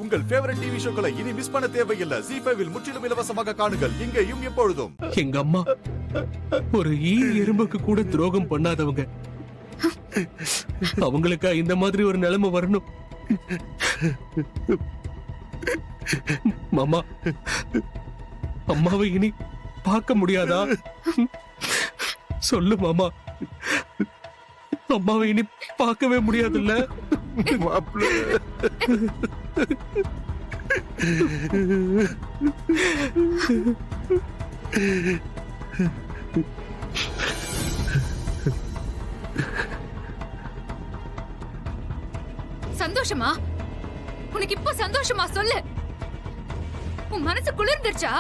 உங்கள் favourite TV ஷோக்களை இனி miss பண்ண தேவையில்லை. ZEE5 இல் முற்றிலும் இலவசமாக காணுங்கள், இங்கேயும் எப்பொழுதும். எங்க அம்மா ஒரு எறும்புக்கு கூட துரோகம் பண்ணாதவங்க. அவங்களுக்கா இந்த மாதிரி ஒரு நிலைமை வரணும்? மாமா, அம்மாவை இனி பார்க்க முடியாதா? சொல்லு மாமா, அம்மாவை இனி பார்க்கவே முடியாதுல்ல? சந்தோஷமா? உனக்கு இப்ப சந்தோஷமா? சொல்லு. உன் மனசு குளிர்ந்துருச்சா?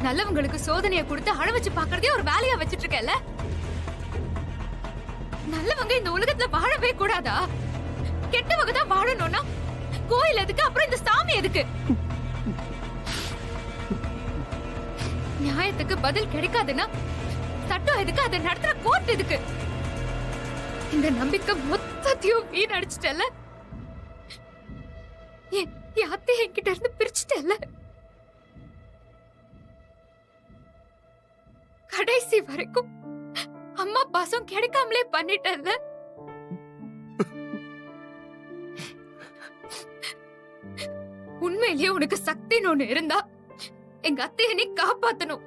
நல்லவங்களுக்கு சோதனையை கொடுத்து அழ வச்சு பாக்குறதே ஒரு வேலையா வச்சிட்டு இருக்கல. நல்லவங்க இந்த உலகத்துல வாழவே கூடாதா? கெட்டவங்க தான் வாழணும்னா கோயில் எதுக்கு, அப்புறம் இந்த சாமி எதுக்கு? நியாயத்துக்கு பதில் கிடைக்காதுன்னா சட்டம் எதுக்கு, அதை நடத்துற கோர்ட் எதுக்கு? இந்த நம்பிக்கை மொத்தத்தையும் வீணடிச்சிட்டல. என் அத்தை என்கிட்ட இருந்து பிரிச்சுட்டல. கடைசி வரைக்கும் அம்மா பாசம் கிடைக்காமலே பண்ணிட்டல. உண்மையிலேயே உனக்கு சக்தின்னு ஒண்ணு இருந்தா எங்க அத்தைய நீ காப்பாத்தணும்.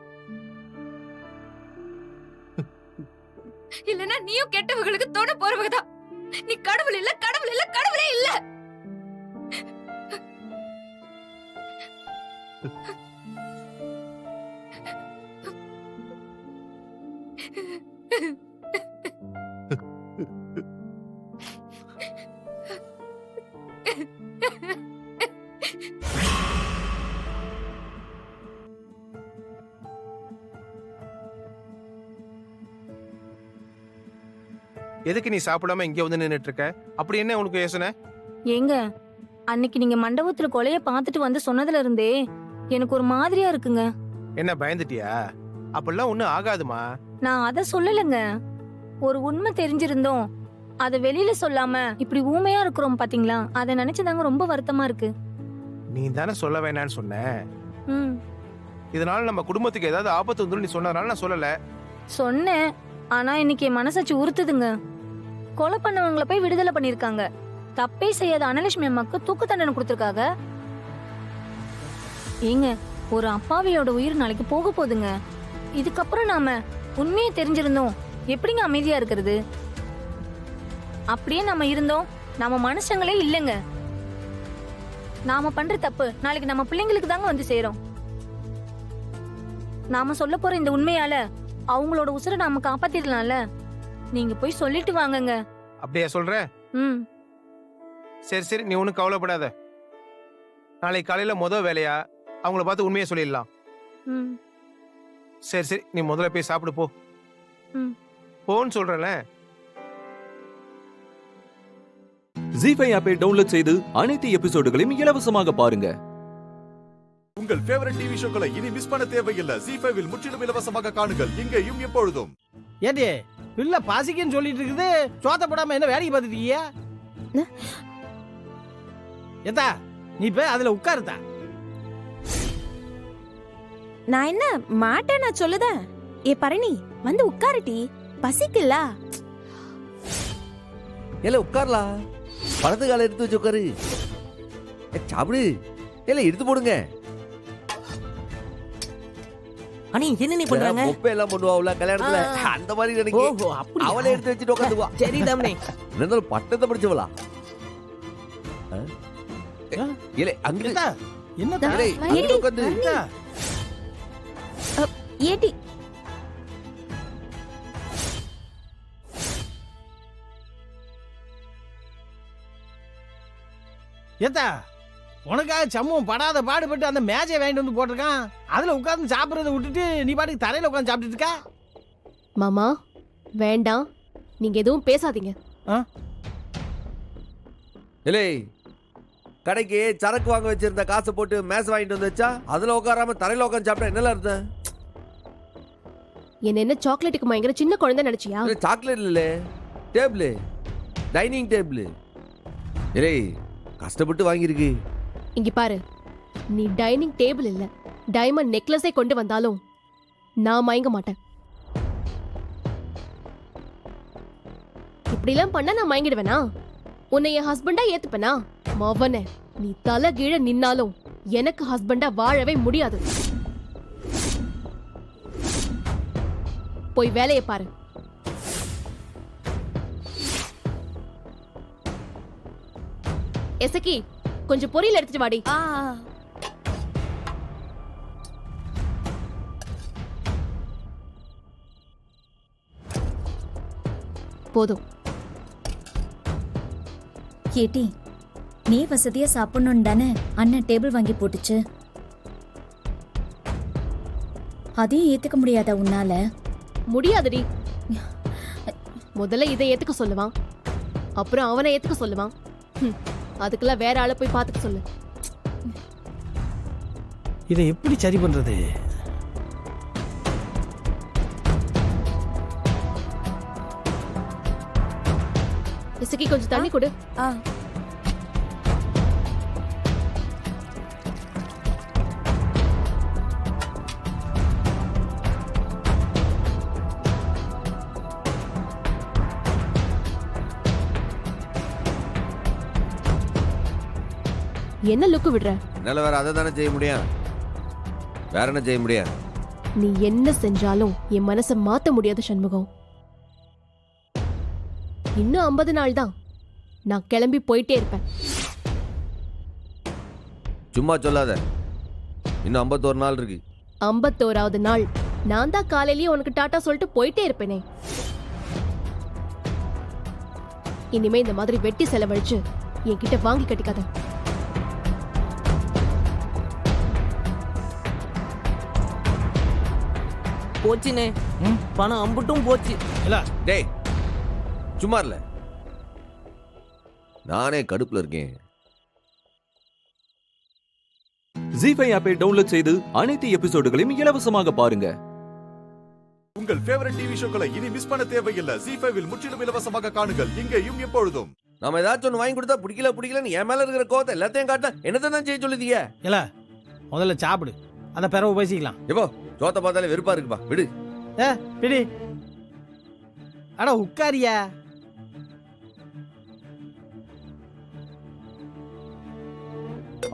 இல்லனா நீயும் கெட்டவங்களுக்கு தோண போறவங்கதான். நீ கடவுள் இல்ல, கடவுள் இல்ல, கடவுளே இல்ல. எதுக்கு நீ சாப்பிடாம இங்க வந்து நின்னுட்டு இருக்க? அப்படி என்ன உனக்கு யோசனை? ஏங்க, அன்னைக்கு நீங்க மண்டபத்துல கொலைய பாத்துட்டு வந்து சொன்னதுல இருந்தே எனக்கு ஒரு மாதிரியா இருக்குங்க. என்ன பயந்துட்டியா? அப்படிலாம் ஒண்ணும் ஆகாதுமா. நான் அத சொல்லலங்க. ஒரு உண்மை தெரிஞ்சிருந்தோம் அத வெளியில சொல்லாம இப்படி ஊமையா இருக்கிறோம் பாத்தீங்களா? அத நினைச்சுதாங்க ரொம்ப வருத்தமா இருக்கு. நீ தானே சொல்ல வேணான்னு சொன்ன. ம், இதனால நம்ம குடும்பத்துக்கு ஏதாவது ஆபத்து வந்துடும் நீ சொன்னதுனால நான் சொல்லல. சொன்னேன். ஆனா இன்னைக்கு என் மனசாட்சி உறுத்துதுங்க. கொலை பண்ணவங்களை போய் விடுதலை பண்ணிருக்காங்க. தப்பே செய்யாத அனலட்சுமி அம்மாக்கு தூக்கு தண்டனை கொடுத்திருக்காங்க. ஏங்க, ஒரு அப்பாவியோட உயிர் நாளைக்கு போக போகுதுங்க. இதுக்கப்புறம் நாம உண்மையை தெரிஞ்சிருந்தோம் எப்படிங்க அமைதியா இருக்கிறது? அப்படியே நாம இருந்தோம் நாம மனுஷங்களே இல்லைங்க. நாம பண்ற தப்பு நாளைக்கு நம்ம பிள்ளைங்களுக்கு தாங்க வந்து சேரும். நாம சொல்ல போற இந்த உண்மையால அவங்களோட உசுரை நாம காப்பாத்திடலாம்ல. நீங்க போய் சொல்லிட்டு வாங்கங்க. அப்படியே சொல்ற? ம், சரி சரி, நீ ஒன்னும் கவலைப்படாத. நாளைக்கு காலையில வேலையா அவங்கள பார்த்து உண்மையை சொல்லிடலாம். ம், சரி சரி, நீ முதல்ல போய் சாப்பிடு போ. ம். போன்னு சொல்றல. ZEE5 ஆப்பை டவுன்லோட் செய்து அனைத்து எபிசோடுகளையும் இலவசமாக பாருங்க. உங்கள் ஃபேவரட் டிவி ஷோக்களை இனி மிஸ் பண்ண தேவையில்லை. ZEE5 இல் முற்றிலும் இலவசமாக காணுங்கள், இங்கேயும் எப்பொழுதும். ஏண்டி பிள்ளை பாசிக்குன்னு சொல்லிட்டு இருக்குது, சோத்த போடாம என்ன வேலைக்கு பார்த்துட்டு இருக்கியா? ஏத்தா நீ போய் அதுல உட்காருதா. நான் என்ன மாட்டேன் நான் சொல்லுதேன். ஏ பரணி வந்து உட்காருட்டி, பசிக்கல. ஏல உட்கார்லா, பழத்து கால எடுத்து வச்சு உட்காரு. சாப்பிடு. ஏல எடுத்து போடுங்க. அண்ணி என்ன நீ பண்றாங்க? குப்பை எல்லாம் பண்ணுவாவுல கல்யாணத்துல, அந்த மாதிரி நினைக்க. ஓஹோ, அப்படி. அவளை எடுத்து வச்சுட்டு உட்காந்துவா. சரி தம்பி. இருந்தாலும் பட்டத்தை படிச்சவளா? ஏலே அங்க ஏத்தா என்ன ஏலே அங்க உட்காந்து. ஏடி ஏத்தா உனக்காக சமூகம் படாத பாடுபட்டு அந்த மேஜை வாங்கிட்டு வந்து போட்டிருக்கான். அதுல உட்கார்ந்து சாப்பிடுறத விட்டுட்டு நீ பாட்டுக்கு தரையில உட்காந்து சாப்பிட்டுட்டு இருக்கா. மாமா வேண்டாம், நீங்க எதுவும் பேசாதீங்க. ஏலே கடைக்கு சரக்கு வாங்க வச்சிருந்த காசை போட்டு மேசை வாங்கிட்டு வந்து வச்சா அதுல உட்காராம தரையில உட்காந்து சாப்பிட்டா என்னல அர்த்தம்? என்ன சாக்லேட்டுக்கு பயங்கர சின்ன குழந்தை நினைச்சியா? சாக்லேட் இல்ல, டேபிள், டைனிங் டேபிள். ஏலே கஷ்டப்பட்டு வாங்கியிருக்கு. இங்க பாரு, நீ டைனிங் டேபிள் இல்ல டைமண்ட் நெக்லஸை கொண்டு வந்தாலும் நான் மயங்க மாட்டேன். இப்படிலாம் பண்ண நான் மயங்கிடுவேனா? உன்னை என் ஹஸ்பண்டா ஏத்துப்பனா? மவனே, நீ தலை கீழ நின்னாலும் எனக்கு ஹஸ்பண்டா வாழவே முடியாது. போய் வேலையை பாரு. எசக்கி, கொஞ்சம் பொரியல் எடுத்துட்டு வாடி. போதும். கேட்டி, நீ வசதியா சாப்பிடணும் தானே அண்ணன் டேபிள் வாங்கி போட்டுச்சு. அதையும் ஏத்துக்க முடியாதா உன்னால? முடியாதுடி. முதல்ல இதை ஏத்துக்க சொல்லுவான், அப்புறம் அவனை ஏத்துக்க சொல்லுவான். அதுக்கெல்லாம் வேற ஆளை போய் பாத்துக்க சொல்லு. இதை எப்படி சரி பண்றது? இசக்கி, கொஞ்சம் தண்ணி கொடு. என்ன லுக்கு விடுற? என்னால வேற அதை தானே செய்ய முடியும், வேற என்ன செய்ய முடியும்? நீ என்ன செஞ்சாலும் என் மனசை மாத்த முடியாது சண்முகம். இன்னும் 50 நாள் தான், நான் கிளம்பி போயிட்டே இருப்பேன். சும்மா சொல்லாத, இன்னும் 51 நாள் இருக்கு. 51வது நாள் நான் தான் காலையிலேயே உனக்கு டாட்டா சொல்லிட்டு போயிட்டே இருப்பேனே. இனிமே இந்த மாதிரி வெட்டி செலவழிச்சு என்கிட்ட வாங்கி கட்டிக்காத. போச்சுனே, பணம் அம்புட்டும் போச்சு. இல்ல டேய் சும்மா இல்ல, நானே கடுப்புல இருக்கேன். ஜீஃபை ஆப்பை டவுன்லோட் செய்து அனைத்து எபிசோடுகளையும் இலவசமாக பாருங்க. உங்கள் ஃபேவரட் டிவி ஷோக்களை இனி மிஸ் பண்ண தேவையில்லை. ஜீஃபைவில் முற்றிலும் இலவசமாக காணுங்கள் இங்கேயும் எப்பொழுதும். நாம ஏதாச்சும் ஒன்று வாங்கி கொடுத்தா பிடிக்கலன்னு என் மேல இருக்கிற கோவத்தை எல்லாத்தையும் காட்ட என்னத்தை தான் செய்ய சொல்லுதீங்க? இல்ல முதல்ல சாப்பிடு, அத பிறகு பேசிக்கலாம். எப்போ சோத்த பார்த்தாலே வெறுப்பா இருக்குப்பா, விடு. பிடி. அட உட்காரியா.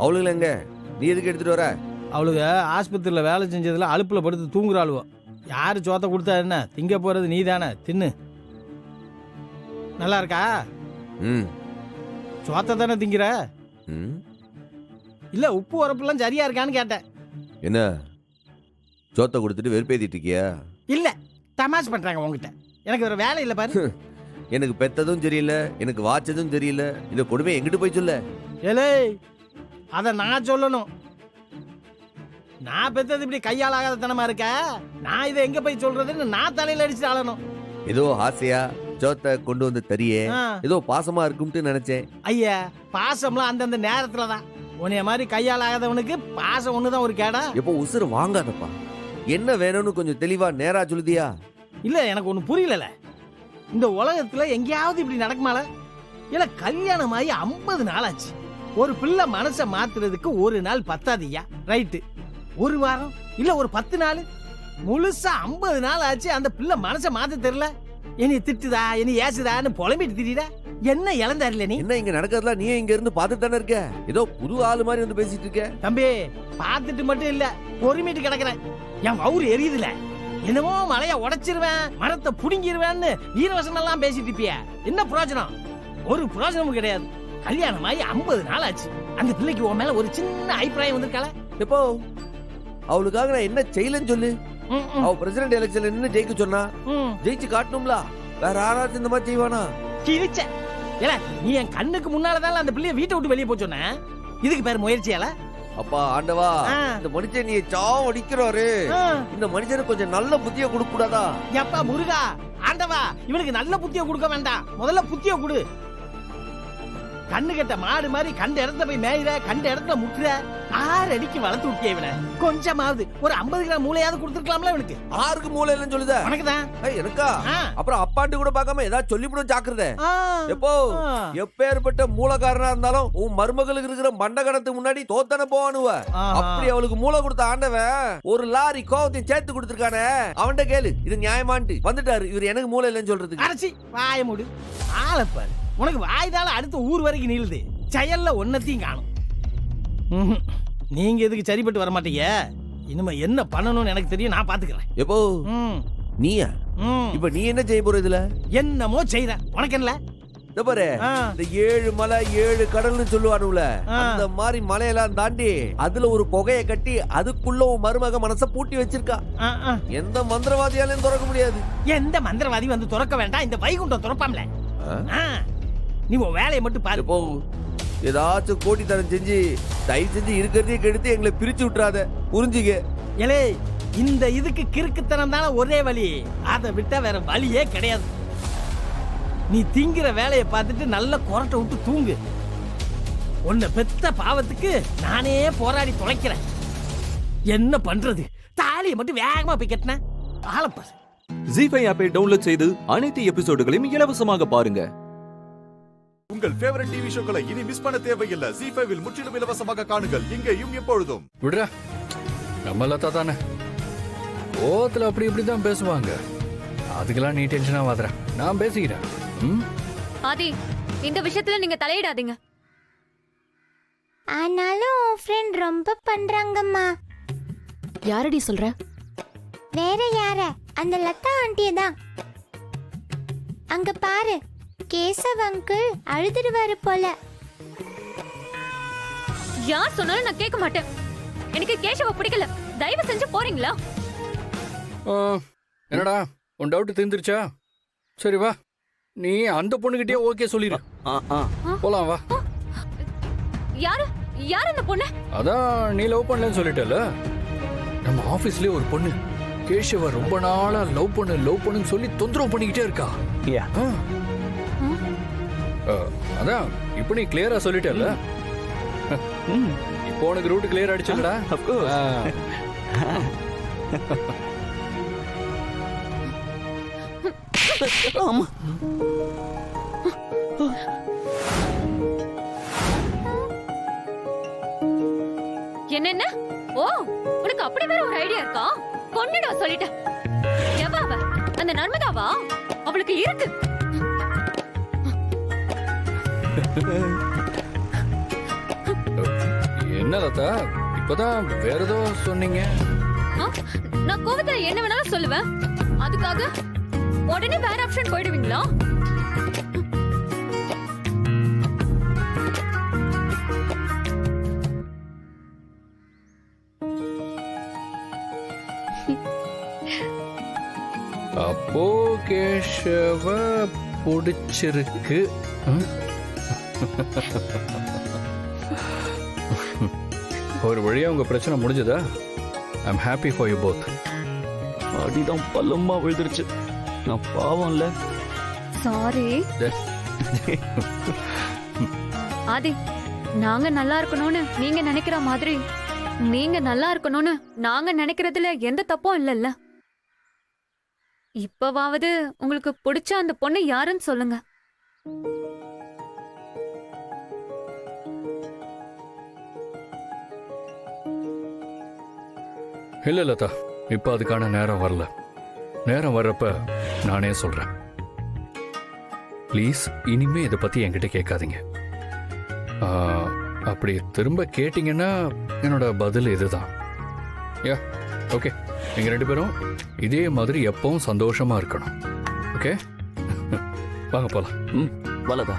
அவளுங்க எங்க? நீ எதுக்கு எடுத்துட்டு வர? அவளுக்கு ஆஸ்பத்திரியில் வேலை செஞ்சதுல அலுப்புல படுத்து தூங்குறாளுவோ. யாரு சோத்த கொடுத்தா என்ன, திங்க போறது நீ தானே, தின்னு. நல்லா இருக்கா? சோத்த தானே திங்கிற? இல்ல உப்பு உரப்புலாம் சரியா இருக்கான்னு கேட்டேன். என்ன சோத்த கொடுத்துட்டு வெறுப்பேத்திட்டு இருக்கியா? இல்ல தமாஷ் பண்றாங்க உங்ககிட்ட. எனக்கு வேற வேலை இல்ல பாரு. எனக்கு பெத்ததும் தெரியல, எனக்கு வாச்சதும் தெரியல, இந்த கொடுமை எங்கிட்டு போய் சொல்ல? ஏலே, அத நான் சொல்லணும். நான் பெத்தது இப்படி கையால் ஆகாத தனமா இருக்க, நான் இதை எங்க போய் சொல்றதுன்னு நான் தலையில அடிச்சு ஆளணும். ஏதோ ஆசையா சோத்த கொண்டு வந்து தரியே, ஏதோ பாசமா இருக்கும்ட்டு நினைச்சேன். ஐயா, பாசம்லாம் அந்தந்த நேரத்துல தான். உன்னைய மாதிரி கையால் ஆகாதவனுக்கு பாசம் ஒண்ணுதான் ஒரு கேடா. எப்போ உசுறு வாங்காதப்பா, என்ன வேணும்னு கொஞ்சம் தெளிவா நேரா சொல்லுதியா? இல்ல எனக்கு ஒண்ணு புரியல. இந்த உலகத்துல எங்கேயாவது இப்படி நடக்குமால? இல்ல கல்யாணம் ஆகி 50 நாள் ஆச்சு. ஒரு பிள்ளை மனசை மாத்துறதுக்கு ஒரு நாள் பத்தாதியா? ரைட்டு, ஒரு வாரம் இல்ல ஒரு 10 நாள், முழுசா 50 நாள் ஆச்சு. அந்த பிள்ளை மனசை மாத்த தெரியல. என்னை திட்டுதா, என்னை ஏசுதான்னு புலம்பிட்டு திடீரா. என்ன இழந்தாருல நீ? என்ன இங்க நடக்கிறதுல நீ இங்க இருந்து பாத்துட்டு தானே இருக்க? ஏதோ புது ஆளு மாதிரி வந்து பேசிட்டு இருக்க. தம்பி, பாத்துட்டு மட்டும் இல்ல, பொறுமிட்டு கிடக்குறேன். என் வவுறு எரியுதுல. என்னமோ மலைய உடைச்சிருவேன், மரத்தை புடுங்கிருவேன்னு வீரவசனம் எல்லாம் பேசிட்டு இருப்பிய. என்ன பிரயோஜனம்? ஒரு பிரயோஜனமும் கிடையாது. கல்யாணம் ஆகி 50 நாள் ஆச்சு. அந்த பிள்ளைக்கு உன் மேல ஒரு சின்ன அபிப்பிராயம் வந்திருக்காள? எப்போ அவளுக்காக நான் என்ன செய்யலன்னு சொல்லு. அவ பிரசிடென்ட் எலெக்ஷன்ல நின்னு ஜெயிக்க சொன்னா, ஜெயிச்சு காட்டணும்ல. வேற யாராச்சும் இந்த மாதிரி செய்வானா? கிழிச்ச ஏல, நீ என் கண்ணுக்கு முன்னாலதான் அந்த பிள்ளைய வீட்டை விட்டு வெளியே போச்சோன்ன. இதுக்கு பேர் முயற்சியால? அப்பா ஆண்டவா, இந்த மனுஷன் நீ சாவ அடிக்கிறாரு. இந்த மனுஷனுக்கு கொஞ்சம் நல்ல புத்திய கொடுக்க கூடாதா? எப்பா முருகா, ஆண்டவா, இவனுக்கு நல்ல புத்திய கொடுக்க வேண்டாம், முதல்ல புத்திய கொடு. கண்ணு கெட்ட மாடு மாதிரி கண்ட இடத்துல போய் மேயிற, கண்ட இடத்துல முட்டுற. 6 அடிக்கு வளர்த்து விட்டியே இவனை. கொஞ்சமாவது ஒரு 50 கிராம் மூளையாவது கொடுத்துருக்கலாம்ல இவனுக்கு. 6க்கு மூளை இல்லைன்னு சொல்லுத. உனக்குதான். எனக்கா? அப்புறம் அப்பாண்டி கூட பார்க்காம ஏதாவது சொல்லிவிடும் ஜாக்கிரதை. எப்போ எப்பேற்பட்ட மூலக்காரனா இருந்தாலும் உன் மருமகளுக்கு இருக்கிற மண்டகணத்துக்கு முன்னாடி தோத்தன போவானுவ. அப்படி அவளுக்கு மூளை கொடுத்த ஆண்டவன் ஒரு லாரி கோவத்தையும் சேர்த்து கொடுத்துருக்கானே. அவன்கிட்ட கேளு இது நியாயமான்ட்டு. வந்துட்டாரு இவர் எனக்கு மூளை இல்லைன்னு சொல்றதுக்கு. அரைச்சி வாய மூடு. ஆளப்பாரு உனக்கு வாய்தால அடுத்த ஊர் வரைக்கும் நீளுது. செயல்ல ஒன்னத்தையும் காணும். நீங்க எதுக்கு சரிப்பட்டு வர மாட்டீங்க. இனிமே என்ன பண்ணணும்னு எனக்கு தெரியும், நான் பாத்துக்கிறேன். எப்போ நீயா? இப்ப நீ என்ன செய்ய போற இதுல? என்னமோ செய்யற உனக்கு என்ன பாரு. இந்த 7 மலை 7 கடல்னு சொல்லுவானுல, அந்த மாதிரி மலையெல்லாம் தாண்டி அதுல ஒரு புகையை கட்டி அதுக்குள்ள உன் மருமக மனச பூட்டி வச்சிருக்கா. எந்த மந்திரவாதியாலையும் திறக்க முடியாது. எந்த மந்திரவாதி வந்து திறக்க வேண்டாம், இந்த வைகுண்டம் திறப்பாம்ல. நீ உன் வேலையை மட்டும் பாரு. போ ஏதாச்சும் கோட்டி தரம் செஞ்சு தயவு செஞ்சு இருக்கிறதே கெடுத்து எங்களை பிரிச்சு விட்டுறாத, புரிஞ்சுக்க. ஏலே இந்த இதுக்கு கிறுக்குத்தனம் தானே ஒரே வழி. அதை விட்டா வேற வழியே கிடையாது. நீ திங்கிற வேலையை பார்த்துட்டு நல்ல கொரட்டை விட்டு தூங்கு. உன்னை பெத்த பாவத்துக்கு நானே போராடி தொலைக்கிறேன். என்ன பண்றது? தாலியை மட்டும் வேகமா போய் கட்டினேன். ஆளப்பாரு. ஜீஃபை ஆப்பை டவுன்லோட் செய்து அனைத்து எபிசோடுகளையும் இலவசமாக பாருங்க. உங்கள் ஃபேவரட் டிவி ஷோக்களை இனி மிஸ் பண்ண தேவையில்லை. ஜீஃபைவில் முற்றிலும் இலவசமாக காணுங்கள் இங்கேயும் எப்பொழுதும். விடுறா, நம்ம லதா தானே ஓத்துல அப்படி இப்படி தான் பேசுவாங்க. அதுக்கெல்லாம் நீ டென்ஷனா வாதுற, நான் பேசிக்கிறேன். ஆதி, இந்த விஷயத்துல நீங்க தலையிடாதீங்க. ஆனாலும் ஃப்ரெண்ட் ரொம்ப பண்றாங்கம்மா. யாரடி சொல்ற? வேற யார? அந்த லதா ஆண்டியே தான். அங்க பாரு, கேசவ் அங்கிள் அழுதுடுவாரு போல. யார் சொன்னாலும் நான் கேட்க மாட்டேன். எனக்கு கேசவ பிடிக்கல. தயவு செஞ்சு போறீங்களா? என்னடா உன் டவுட் தீர்ந்துருச்சா? சரி வா, நீ அந்த பொண்ணுகிட்டயே ஓகே சொல்லிடு. போலாம் வா. யாரு யார் அந்த பொண்ணு? அதான் நீ லவ் பண்ணலன்னு சொல்லிட்டல. நம்ம ஆபீஸ்லயே ஒரு பொண்ணு கேஷவ ரொம்ப நாளா லவ் பண்ணுன்னு சொல்லி தொந்தரவு பண்ணிக்கிட்டே இருக்கா. அதான் இப்ப நீ கிளியரா சொல்லிட்டல. இப்போ உனக்கு ரூட் கிளியர் ஆயிடுச்சுடா. என்ன? ஓ, உனக்கு அப்படி வேற ஒரு ஐடியா இருக்கா? கொன்னுடா சொல்லிட்டேன். எவ அவ? அந்த நர்மதாவா? அவளுக்கு இருக்கு. என்ன லதா, இப்பதான் வேற ஏதோ சொன்னீங்க. நான் கோவத்துல என்ன வேணாலும் சொல்லுவேன். அதுக்காக உடனே வேற ஆப்ஷன் போயிடுவீங்களா? அப்போ கேஷவ பிடிச்சிருக்கு. ஒரு வழியா உங்க பிரச்சனை முடிஞ்சதா? I am happy for you both. அடிதான் பல்லமா விழுந்துருச்சு. நான் பாவம் இல்ல. சாரி ஆதி. நாங்க நல்லா இருக்கணும்னு நீங்க நினைக்கிற மாதிரி நீங்க நல்லா இருக்கணும்னு நாங்க நினைக்கிறதுல எந்த தப்பும் இல்லல்ல. இப்பவாவது உங்களுக்கு பிடிச்ச அந்த பொண்ணு யாருன்னு சொல்லுங்க. இல்ல லதா, இப்ப அதுக்கான நேரம் வரல. நேரம் வர்றப்ப நானே சொல்றேன். ப்ளீஸ் இனிமே இதை பத்தி என்கிட்ட கேட்காதீங்க. அப்படி திரும்ப கேட்டீங்கன்னா என்னோட பதில் இதுதான். யா ஓகே, நீங்க 2 பேரும் இதே மாதிரி எப்பவும் சந்தோஷமா இருக்கணும். ஓகே வாங்க போலாம். வலதா.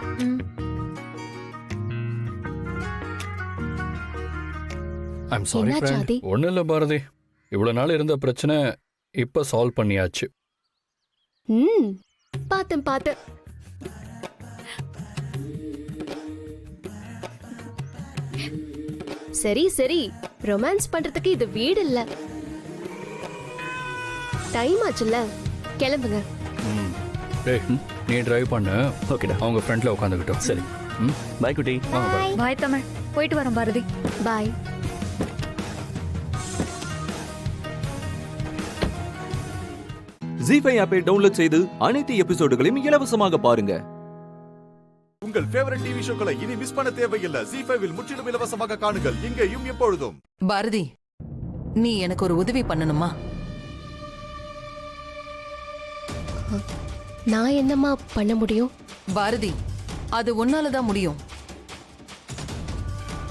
I'm sorry friend. ஒன்றும் இல்லை பாரதி, இவ்வளோ நாள் இருந்த பிரச்சனை இப்போ சால்வ் பண்ணியாச்சு. பார்த்தேன். சரி ரொமான்ஸ் பண்றதுக்கு இது வீடு இல்ல. டைம் ஆச்சுல்ல, கிளம்புங்க. டேய் நீ டிரைவ் பண்ணு. ஓகேடா. அவங்க ஃப்ரண்ட்ல உட்காந்துக்கிட்டோம். சரி. பாய் குட்டி. பாய் தமிழ், போயிட்டு வரோம் பாரதி. பாய். ஜீஃபை ஆப்பை டவுன்லோட் செய்து அனைத்து எபிசோடுகளையும் இலவசமாக பாருங்க. உங்கள் ஃபேவரட் டிவி ஷோக்களை இனி மிஸ் பண்ண தேவையில்லை. ஜீஃபைவில் முற்றிலும் இலவசமாக காணுங்கள் இங்கேயும் எப்பொழுதும். பாரதி, நீ எனக்கு ஒரு உதவி பண்ணணுமா? நான் என்னம்மா பண்ண முடியும்? பாரதி, அது உன்னாலதான் முடியும்.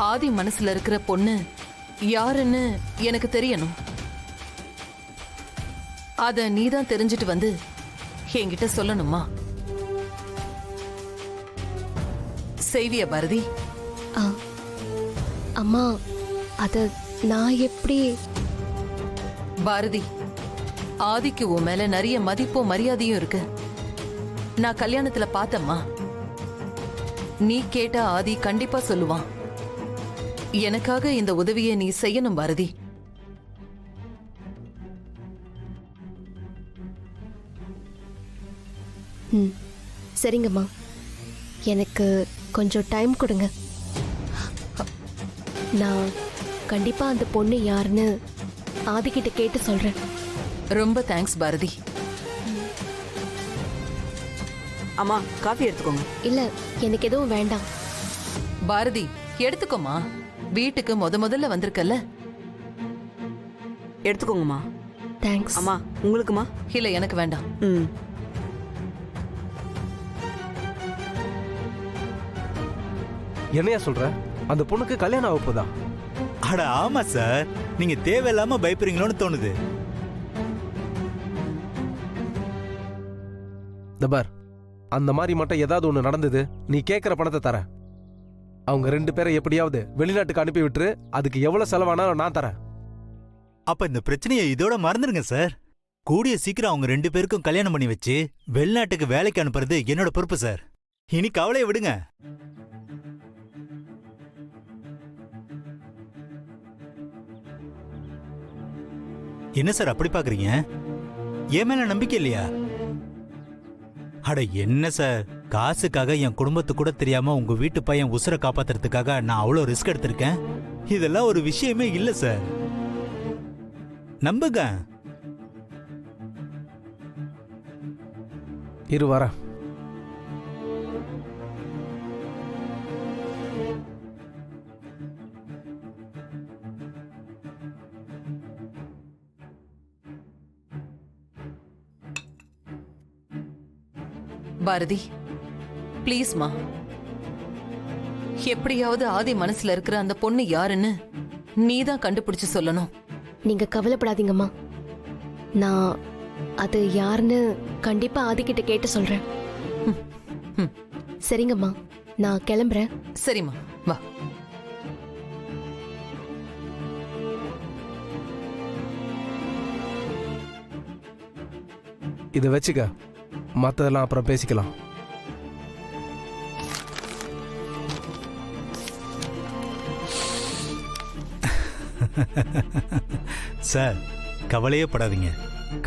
ஆதி மனசுல இருக்கிற பொண்ணு யாருன்னு எனக்கு தெரியணும். அத நீதான் தெரிஞ்சிட்டு வந்து என்கிட்ட சொல்லணுமா? செய்வியா பாரதி? அம்மா, அத நான் எப்படி? பாரதி, ஆதிக்கு உன் மேல நிறைய மதிப்பும் மரியாதையும் இருக்கு. நான் கல்யாணத்துல பார்த்தம்மா. நீ கேட்ட ஆதி கண்டிப்பா சொல்லுவான். எனக்காக இந்த உதவியை நீ செய்யணும் பாரதி. சரிங்கம்மா, எனக்கு கொஞ்சம் டைம் கொடுங்க. நான் கண்டிப்பா அந்த பொண்ணு யாருன்னு ஆதிக்கிட்ட கேட்டு சொல்றேன். ரொம்ப தேங்க்ஸ் பாரதி. அம்மா, காஃபி எடுத்துக்கோங்க. இல்ல, எனக்கு எதுவும் வேண்டாம். பாரதி, எடுத்துக்கோமா. வீட்டுக்கு முதல்ல வந்திருக்கல. எடுத்துக்கோங்கம்மா. தேங்க்ஸ். அம்மா, உங்களுக்குமா? இல்ல, எனக்கு வேண்டாம். என்னையா சொல்ற? அந்த பொண்ணுக்கு கல்யாணம் ஆகப்போதா? அட ஆமா சார், நீங்க தேவையில்லாம பயப்படுறீங்களோன்னு தோணுது. தபார், அந்த மாதிரி மட்டும் ஏதாவது ஒண்ணு நடந்தது, நீ கேட்கிற பணத்தை தரேன். அவங்க 2 பேரை எப்படியாவது வெளிநாட்டுக்கு அனுப்பி விட்டுரு. அதுக்கு எவ்வளவு செலவானாலும் நான் தரேன். அப்ப இந்த பிரச்சனையை இதோட மறந்துடுங்க சார். கூடிய சீக்கிரம் அவங்க 2 பேருக்கும் கல்யாணம் பண்ணி வச்சு வெளிநாட்டுக்கு வேலைக்கு அனுப்புறது என்னோட பொறுப்பு சார். இனி கவலையை விடுங்க. என்ன சார் அப்படி பாக்குறீங்க? என் மேல நம்பிக்கை இல்லையா? அட என்ன சார், காசுக்காக என் குடும்பத்து கூட தெரியாம உங்க வீட்டு பையன் உசுரை காப்பாத்துறதுக்காக நான் அவ்வளோ ரிஸ்க் எடுத்திருக்கேன். இதெல்லாம் ஒரு விஷயமே இல்ல சார். நம்புங்க. இரு வர. பாரதி, ப்ளீஸ்மா, எப்படியாவது ஆதி மனசுல இருக்கிற அந்த பொண்ணு யாருன்னு நீதான் கண்டுபிடிச்சு சொல்லணும். நீங்க கவலைப்படாதீங்கம்மா. நான் அது யாருன்னு கண்டிப்பா ஆதிக்கிட்ட கேட்டு சொல்றேன். சரிங்கம்மா, நான் கிளம்புறேன். சரிம்மா, வா. இதை வச்சுக்க, மற்றதெல்லாம் அப்புறம் பேசிக்கலாம். சார், கவலையே படாதீங்க.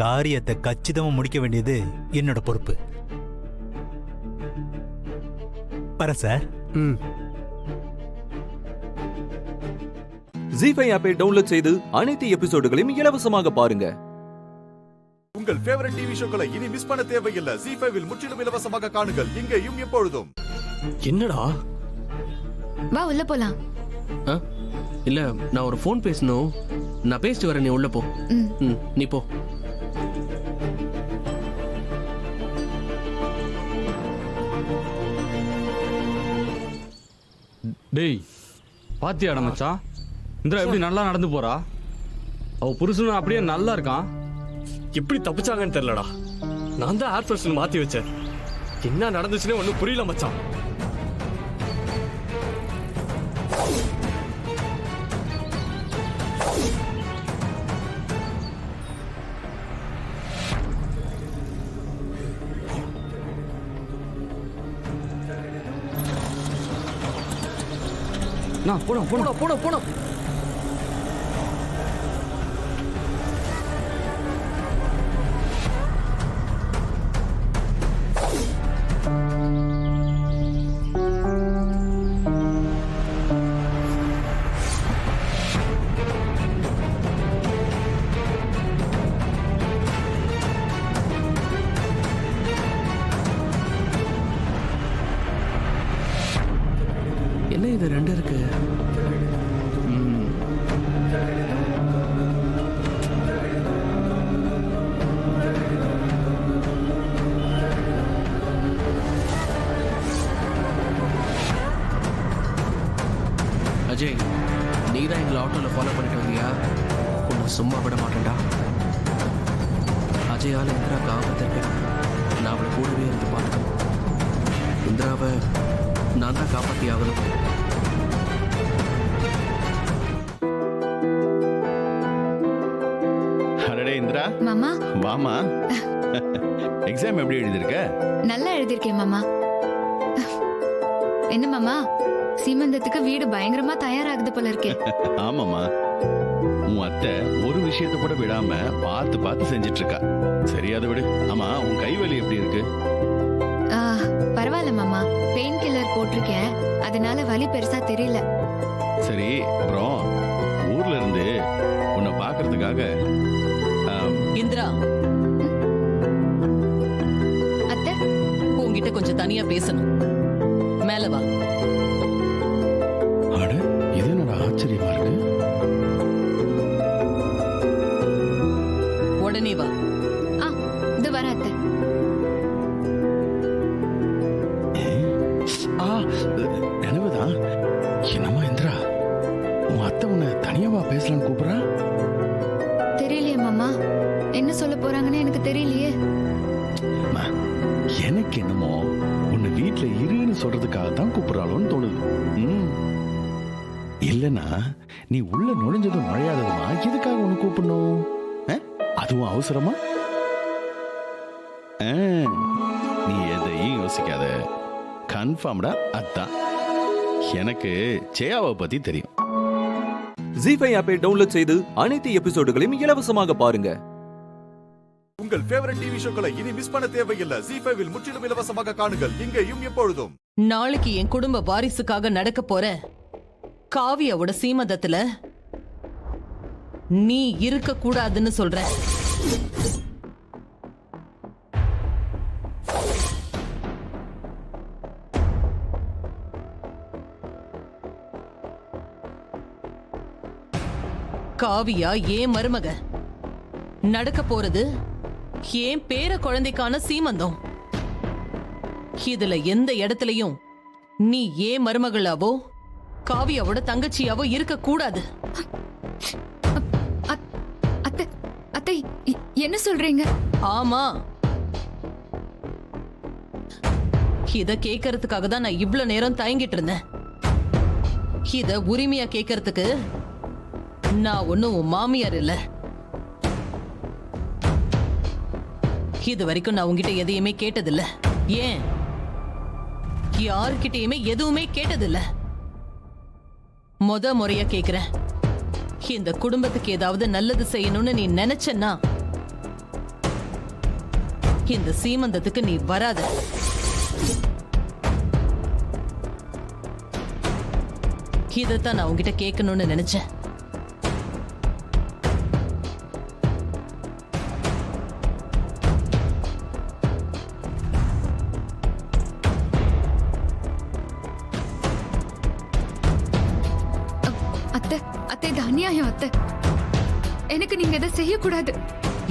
காரியத்தை கச்சிதமா முடிக்க வேண்டியது என்னோட பொறுப்பு. வரேன் சார். ஜீஃபை ஆப்பை டவுன்லோட் செய்து அனைத்து எபிசோடுகளையும் இலவசமாக பாருங்க. உங்கள் ஃபேவரட் டிவி ஷோக்களை இனி மிஸ் பண்ண தேவையில்லை. ஜீஃபைவில் முற்றிலும் இலவசமாக காணுங்கள் இங்கேயும் எப்பொழுதும். என்னடா? வா உள்ள போலாம். இல்ல, நான் ஒரு ஃபோன் பேசணும். நான் பேசிட்டு வரேன், நீ உள்ள போ. நீ போ. டேய், பாத்தியாடா மச்சான், இந்திரா எப்படி நல்லா நடந்து போறா? அவ புருஷனும் அப்படியே நல்லா இருக்கான். எப்படி தப்பிச்சாங்கன்னு தெரியலடா. நான் தான் ஏர் ஃப்ரெஷர் மாத்தி வச்சேன். என்ன நடந்துச்சுன்னு ஒன்றும் புரியல மச்சான். போனோம் போனோம் போனோம் போனோம். அஜய், நீ தான் எங்களை ஆட்டோவில் ஃபாலோ பண்ணிட்டு வந்தியா? உன்னை சும்மா விட மாட்டேன்டா. அஜயால் இந்திராவுக்கு ஆபத்து இருக்கு. நான் அவளை கூடவே இருந்து பார்க்கணும். இந்திராவை நான் தான் காப்பாற்றி ஆகணும். அடடே இந்திரா, மாமா வாமா. எக்ஸாம் எப்படி எழுதிருக்க? நல்லா எழுதிருக்கேன் மாமா. என்ன மாமா, சீமந்தத்துக்கு வீடு பயங்கரமா தயாராகுது போல இருக்கே. ஆமாமா, உன் அத்தை ஒரு விஷயத்தை கூட விடாம பார்த்து பார்த்து செஞ்சிட்டு இருக்கா. சரி, அதை விடு. ஆமா, உன் கைவலி எப்படி இருக்கு? பரவாயில்ல மாமா, பெயின் கில்லர் போட்டிருக்கேன், அதனால வலி பெருசா தெரியல. சரி, அப்புறம் ஊர்ல இருந்து உன்னை பாக்குறதுக்காக இந்திரா, அத்தை உன்கிட்ட கொஞ்சம் தனியா பேசணும். மேல வா. அட, இது என்னடா ஆச்சரியமா இருக்கு. உடனே வா. இது வர அத்தை. நினைவுதான். என்னம்மா இந்திரா, உன் அத்தை உன்னை தனியாவா பேசலான்னு கூப்பிடுறா? தெரியலையே மாமா, என்ன சொல்ல போறாங்கன்னு எனக்கு தெரியலையே. எனக்கு என்னமோ உன்னை வீட்டுல இருன்னு சொல்றதுக்காக தான் கூப்பிடுறாளோன்னு தோணுது. இல்லனா நீ உள்ள நுழைஞ்சதும் நுழையாததுமா எதுக்காக உன்னை கூப்பிடணும்? அதுவும் அவசரமா? நீ எதையும் யோசிக்காத, கன்ஃபார்ம்டா. அதான் எனக்கு ஜெயாவை பத்தி தெரியும். ஜீஃபை ஆப்பை டவுன்லோட் செய்து அனைத்து எபிசோடுகளையும் இலவசமாக பாருங்க. உங்கள் ஃபேவரட் டிவி ஷோக்களை இனி மிஸ் பண்ண தேவையில்லை. ஜீ5 முற்றிலும் இலவசமாக காணுங்கள், இங்கேயும் எப்பொழுதும். நாளைக்கு என் குடும்ப வாரிசுக்காக நடக்க போற காவியாவோட சீமந்தத்துல நீ இருக்க கூடாதுன்னு சொல்ற. காவியா ஏன் மருமக, நடக்க போறது ஏன் பேர குழந்தைக்கான சீமந்தம். இதுல எந்த இடத்துலயும் நீ ஏன் மருமகளாவோ காவியாவோட தங்கச்சியாவோ இருக்க கூடாது. அத்தை, என்ன சொல்றீங்க? ஆமா, இத கேட்கறதுக்காக தான் நான் இவ்வளவு நேரம் தயங்கிட்டு இருந்தேன். இத உரிமையா கேட்கறதுக்கு நான் ஒன்னும் உன் மாமியார் இல்ல. இது வரைக்கும் நான் உங்ககிட்ட எதையுமே கேட்டதில்ல. ஏன் யாருக்கிட்டையுமே எதுவுமே கேட்டதில்ல. முறையா கேக்குறேன், இந்த குடும்பத்துக்கு ஏதாவது நல்லது செய்யணும்னு நீ நினைச்சன்னா இந்த சீமந்தத்துக்கு நீ வராத. இதத்தான் நான் உங்ககிட்ட கேட்கணும்னு நினைச்சேன். அத்தை, இது அநியாயம் அத்தை. எனக்கு நீங்க இதை செய்யக்கூடாது.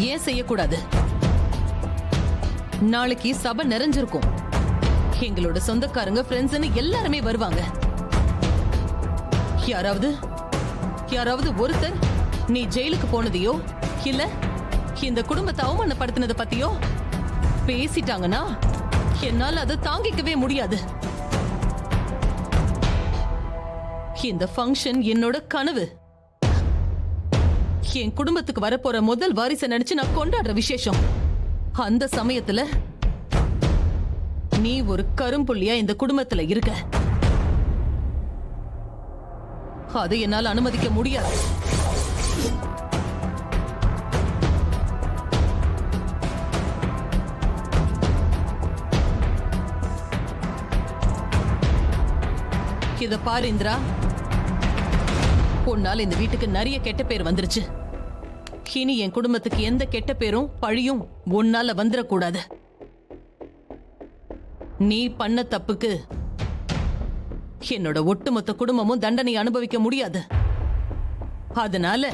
ஏன் செய்யக்கூடாது? நாளைக்கு சபை நிறைஞ்சிருக்கும். எங்களோட சொந்தக்காரங்க, ஃப்ரெண்ட்ஸ்னு எல்லாருமே வருவாங்க. யாராவது ஒருத்தர் நீ ஜெயிலுக்கு போனதையோ இல்ல இந்த குடும்பத்தை அவமானப்படுத்தினதை பத்தியோ பேசிட்டாங்கன்னா என்னால அதை தாங்கிக்கவே முடியாது. இந்த ஃபங்க்ஷன் என்னோட கனவு. என் குடும்பத்துக்கு வரப்போற முதல் வாரிசை நினைச்சு நான் கொண்டாடுற விசேஷம். அந்த சமயத்துல நீ ஒரு கரும்புள்ளியா இந்த குடும்பத்துல இருக்க. அதை என்னால் அனுமதிக்க முடியாது. இத பாரு இந்திரா, உன்னால இந்த வீட்டுக்கு நிறைய கெட்ட பேர் வந்துருச்சு. இனி என் குடும்பத்துக்கு எந்த கெட்ட பேரும் பழியும் உன்னால வந்துடக்கூடாது. நீ பண்ண தப்புக்கு என்னோட ஒட்டுமொத்த குடும்பமும் தண்டனை அனுபவிக்க முடியாது. அதனால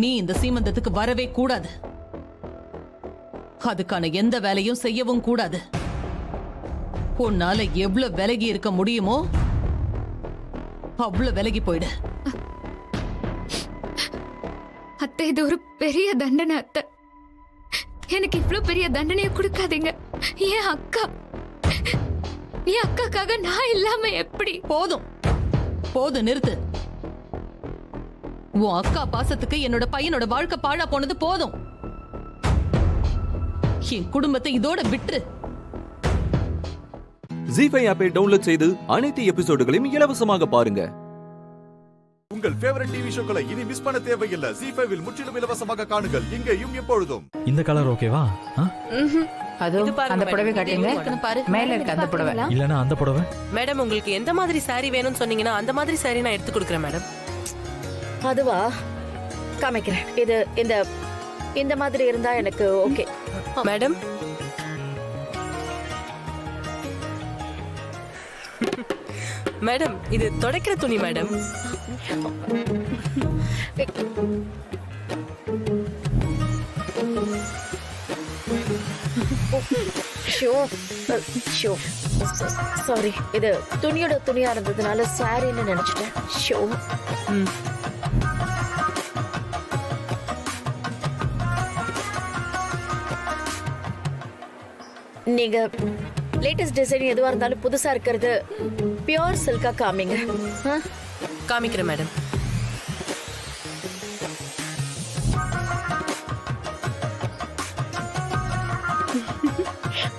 நீ இந்த சீமந்தத்துக்கு வரவே கூடாது. அதுக்கான எந்த வேலையும் செய்யவும் கூடாது. உன்னால எவ்வளவு விலகி இருக்க முடியுமோ அவ்வளவு விலகி போயிடு. அத்தை, இது ஒரு பெரிய தண்டனை அத்தை. எனக்கு இவ்ளோ பெரிய தண்டனையை கொடுக்காதீங்க. என் அக்காக்காக நான் இல்லாம எப்படி? போதும் போதும், நிறுத்து. உன் அக்கா பாசத்துக்கு என்னோட பையனோட வாழ்க்கை பாழா போனது போதும். என் குடும்பத்தை இதோட விட்டுரு. ஜி5 ஆப்பை டவுன்லோட் செய்து அனைத்து எபிசோடுகளையும் இலவசமாக பாருங்க. உங்கள் ஃபேவரட் டிவி ஷோக்களை இனி மிஸ் பண்ண தேவையில்லை. ஜி5 முற்றிலும் இலவசமாக காணுங்கள் இங்கேயும் எப்பொழுதும். இந்த கலர் ஓகேவா? அது அந்த புடவை காட்டுங்க. மேல இருக்க அந்த புடவை இல்லனா அந்த புடவை. மேடம், உங்களுக்கு எந்த மாதிரி சாரி வேணும்னு சொன்னீங்கன்னா அந்த மாதிரி சாரி நான் எடுத்து கொடுக்குறேன் மேடம். அதுவா? காமிக்கிறேன். இது இந்த இந்த மாதிரி இருந்தா எனக்கு ஓகே. மேடம், மேடம் இது துடைக்கிற துணி மேடம். சாரி, இது துணியோட துணியா இருந்ததுனால சாரின்னு நினைச்சிட்டேன். ஷோ. நீங்க லேட்டஸ்ட் டிசைன் எதுவா இருந்தாலும் புதுசா இருக்கிறது பியூர் சில்கா காமிங்க. காமிக்கிறேன் மேடம்.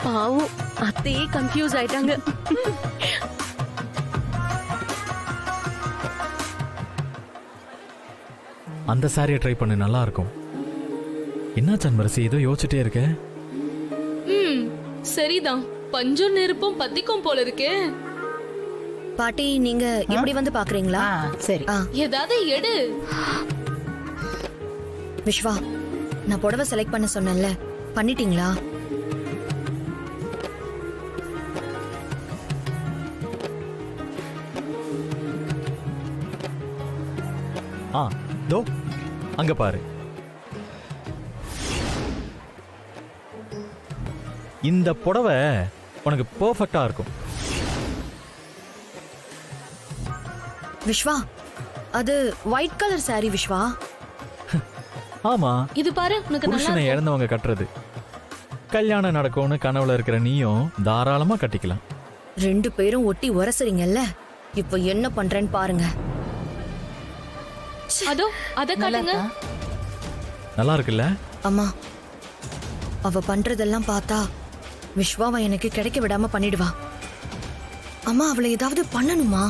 பாவம், அத்தையே கன்ஃபியூஸ் ஆயிட்டாங்க. அந்த சாரியை ட்ரை பண்ணு, நல்லா இருக்கும். என்ன சன்மரசி ஏதோ யோசிச்சுட்டே இருக்க? சரிதான், பஞ்சும் நெருப்பும் பத்திக்கும் போல இருக்கே. பாட்டி, நீங்க இப்படி வந்து பாக்குறீங்களா? சரி. ஏதாவது எடு. விஸ்வா, நான் புடவை செலக்ட் பண்ண சொன்னேன்ல, பண்ணிட்டீங்களா? தோ அங்க பாரு. இந்த புடவை உனக்கு பெர்ஃபெக்ட்டா இருக்கும். விஸ்வா, அது ஒயிட் கலர் சாரி விஸ்வா. ஆமா, இது பாரு, உனக்கு நல்லா புருஷனை இருக்கும். இழந்தவங்க கட்டுறது. கல்யாணம் நடக்கும்னு கனவுல இருக்கிற நீயும் தாராளமா கட்டிக்கலாம். 2 பேரும் ஒட்டி உரசுறீங்கல்ல, இப்போ என்ன பண்றேன்னு பாருங்க. அதோ அத காட்டுங்க. நல்லா இருக்குல்ல? அம்மா, அவ பண்றதெல்லாம் பார்த்தா விஸ்வாவை எனக்கு கிடைக்க விடாம பண்ணிடுவா. அம்மா, அவளை ஏதாவது பண்ணணுமா?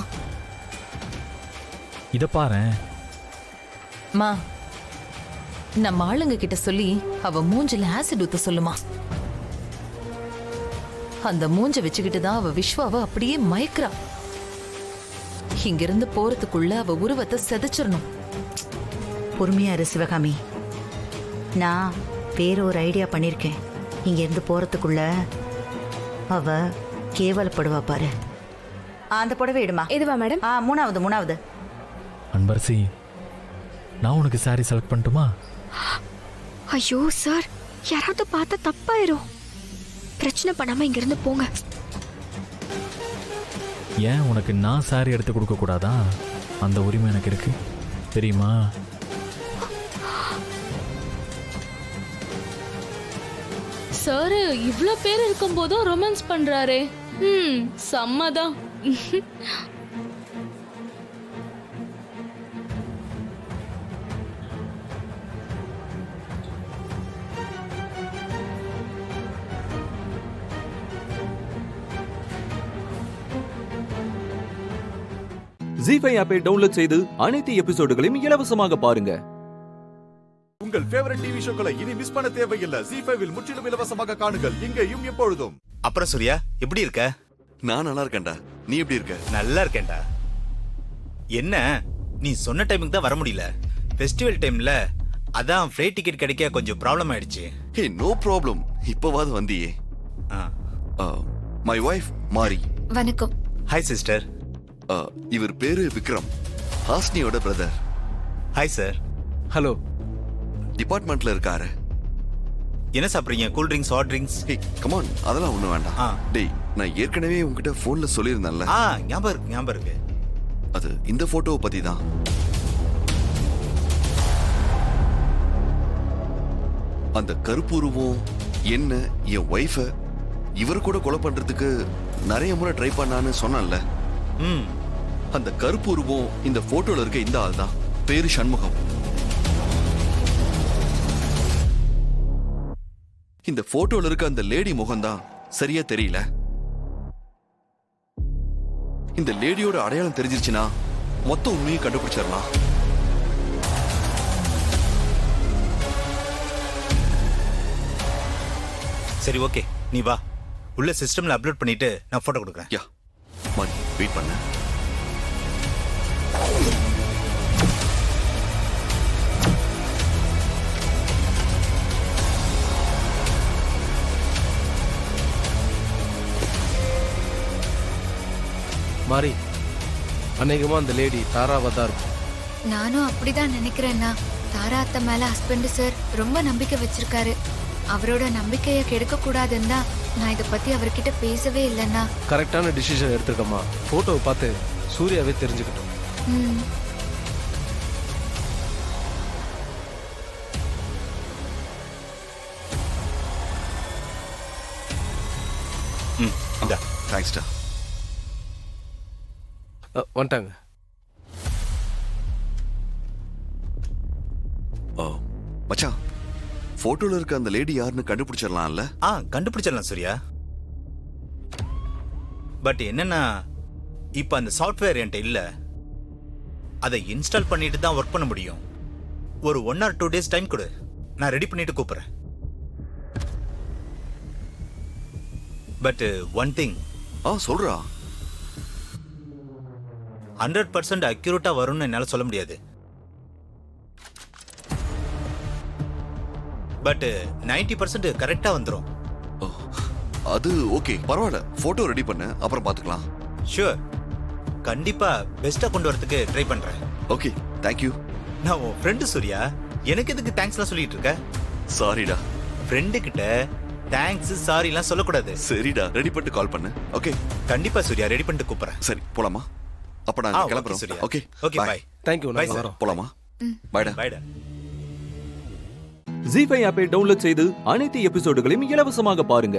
இத பாரு. மா, நம்ம ஆளுங்க கிட்ட சொல்லி அவ மூஞ்சில ஆசிட் ஊத்த சொல்லுமா. அந்த மூஞ்ச வச்சுக்கிட்டு தான் அவ விஸ்வாவை அப்படியே மயக்கிறா. இங்கிருந்து போறதுக்குள்ள அவ உருவத்தை செதைச்சிடணும். பொறுமையா இரு சிவகாமி. நான் வேற ஒரு ஐடியா பண்ணிருக்கேன். இங்க இருந்து போறதுக்குள்ள அவ கேவலப்படுவா பாரு. அந்த புடவை எடுமா. இதுவா மேடம்? மூணாவது. அன்பரசி, நான் உனக்கு சாரி செலக்ட் பண்ணட்டுமா? ஐயோ சார், யாராவது பார்த்தா தப்பாயிரும். பிரச்சனை பண்ணாம இங்க இருந்து போங்க. ஏன் உனக்கு நான் சாரி எடுத்து கொடுக்க கூடாதா? அந்த உரிமை எனக்கு இருக்கு, தெரியுமா? சார் இவ்ளோ பேர் இருக்கும் போதும் ரொமான்ஸ் பண்றாரே. சம்மதம். ஜி5 ஆப்பை டவுன்லோட் செய்து அனைத்து எபிசோடுகளையும் இலவசமாக பாருங்க. உங்கள் ஃபேவரட் டிவி ஷோக்களை இனி மிஸ் பண்ண தேவையில்லை. ஜி5 முற்றிலும் இலவசமாக காணுங்கள் இங்கேயும் எப்பொழுதும். அப்புறம் சூர்யா, எப்படி இருக்க? நான் நல்லா இருக்கேன்டா. நீ எப்படி இருக்க? நல்லா இருக்கேன்டா. என்ன, நீ சொன்ன டைமுக்கு தான் வர முடியல. ஃபெஸ்டிவல் டைம்ல அதான் ஃப்ளைட் டிக்கெட் கிடைக்க கொஞ்சம் ப்ராப்ளம் ஆயிடுச்சு. Hey, no problem. இப்போவாது வந்தியே. My wife Mari. வணக்கம். Hi sister. இவர் பேரு விக்ரம், ஹாஸ்னியோட பிரதர். Hi sir. ஹலோ. டிபார்ட்மெண்ட்ல இருக்காரு. என்ன சாப்பிடுறீங்க? Cool drinks, hot drinks? Hey, come on, அதெல்லாம் ஒண்ணும் வேண்டாம். டேய், நான் ஏற்கனவே உன்கிட்ட போன்ல சொல்லியிருந்தேன்ல. ஞாபகம் இருக்கு. அது இந்த போட்டோவை பத்தி தான். அந்த கருப்புருவம் என்ன என் ஒய்ஃப இவர் கூட கொலை பண்றதுக்கு நிறைய முறை ட்ரை பண்ணான்னு சொன்னான்ல. அந்த கருப்புருவம் இந்த போட்டோல இருக்க இந்த ஆள் தான். பேரு சண்முகம். இந்த போட்டோல இருக்க அந்த லேடி முகம் தான் சரியா தெரியல. இந்த லேடியோட அடையாளம் தெரிஞ்சிருச்சுன்னா மொத்த உண்மையை கண்டுபிடிச்சிடலாம். சரி, ஓகே, நீ வா. உள்ள சிஸ்டம்ல அப்லோட் பண்ணிட்டு நான் போட்டோ கொடுக்குறேன். யா மணி வெயிட் பண்ண. மாறி, அநேகமா அந்த லேடி தாராவா தான் இருக்கும். நானும் அப்படிதான் நினைக்கிறேன்னா. தாரா அத்தை மேல ஹஸ்பண்ட் சார் ரொம்ப நம்பிக்கை வச்சிருக்காரு. அவரோட நம்பிக்கையை கெடுக்க கூடாதுன்னு தான் நான் இதை பத்தி அவர்கிட்ட பேசவே இல்லைன்னா. கரெக்டான டிசிஷன் எடுத்துக்கம்மா. போட்டோவை பார்த்து சூர்யாவே தெரிஞ்சுக்கிட்டோம். தேங்க்ஸ்டா. வந்துட்டாங்க. மச்சான், போட்டோல இருக்க அந்த லேடி யாருன்னு கண்டுபிடிச்சிடலாம்ல? கண்டுபிடிச்சிடலாம் சூர்யா. பட் என்னன்னா, இப்ப அந்த சாஃப்ட்வேர் என்கிட்ட இல்ல. அதை இன்ஸ்டால் பண்ணிட்டு தான் ஒர்க் பண்ண முடியும். ஒரு 1 or 2 days டைம் கொடு, நான் ரெடி பண்ணிட்டு கூப்பிடுறேன். But one thing. சொல்றா. 100% அக்யூரேட்டா வரும்னு என்னால சொல்ல முடியாது. பட் 90% கரெக்டா வந்துரும். அது ஓகே, பரவாயில்ல. போட்டோ ரெடி பண்ண, அப்புறம் பாத்துக்கலாம். ஷூர், கண்டிப்பா பெஸ்டா கொண்டு வரதுக்கு ட்ரை பண்றேன். Okay, thank you. நான் உன் ஃப்ரெண்டு சூர்யா, எனக்கு எதுக்கு தேங்க்ஸ்லாம் சொல்லிட்டு இருக்க? சாரிடா. ஃப்ரெண்டு கிட்ட தேங்க்ஸ் சாரிலாம் சொல்லக்கூடாது. சரிடா, ரெடி பண்ணிட்டு கால் பண்ணு. ஓகே, கண்டிப்பா சூர்யா, ரெடி பண்ணிட்டு கூப்பிடுறேன். சரி, போலாமா? அப்ப நான் கிளம்புறேன். Surya. Okay okay, bye. Thank you. Bye நான் சார். வரோம். போலாமா? பைடா. பைடா. ஜி5 ஆப்பை டவுன்லோட் செய்து அனைத்து எபிசோடுகளையும் இலவசமாக பாருங்க.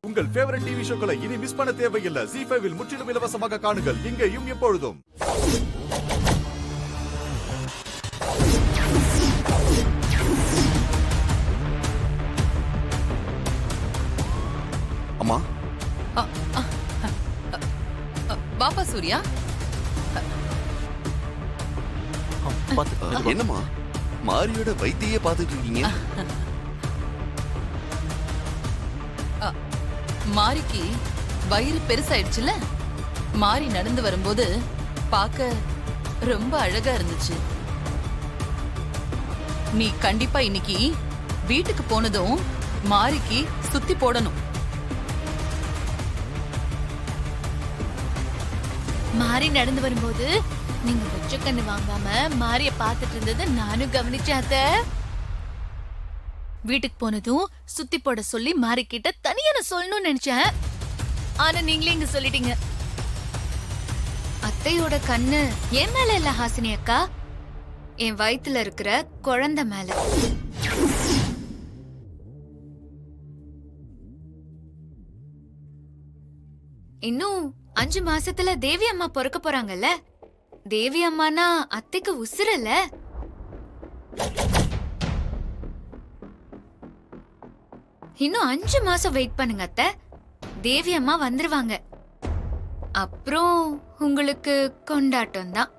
உங்கள் ஃபேவரட் டிவி ஷோக்களை இனி மிஸ் பண்ண தேவையில்லை. ஜி5 முற்றிலும் இலவசமாக காணுங்கள், இங்கேயும் எப்பொழுதும். அம்மா, பாப்பா சூர்யா. என்னம்மா மாரியோட வைத்தியே பார்த்துட்டு இருக்கீங்க? மாரிக்கு வயிறு பெருசாயிடுச்சுல. மாரி நடந்து வரும்போது பார்க்க ரொம்ப அழகா இருந்துச்சு. நீ கண்டிப்பா இன்னைக்கு வீட்டுக்கு போனதும் மாரிக்கு சுத்தி போடணும். மாறி நடந்து வரும்போது நீங்க வச்ச கண்ணு வாங்காம மாரிய பாத்துட்டு இருந்தது நானும் கவனிச்சாத்த. வீட்டுக்கு போனதும் சுத்தி போட சொல்லி மாரி கிட்ட தனியா நான் சொல்லணும்னு நினைச்சேன். ஆனா நீங்களே இங்க சொல்லிட்டீங்க. அத்தையோட கண்ணு என் மேல இல்ல ஹாசினி அக்கா, என் வயித்துல இருக்கிற குழந்தை மேல. இன்னும் 5 மாசத்துல தேவி அம்மா பிறக்க போறாங்கல்ல. தேவி அம்மானா அத்தைக்கு உசுரல்ல. இன்னும் 5 மாசம் வெயிட் பண்ணுங்க அத்தை, தேவி அம்மா வந்துருவாங்க. அப்புறம் உங்களுக்கு கொண்டாட்டம் தான்.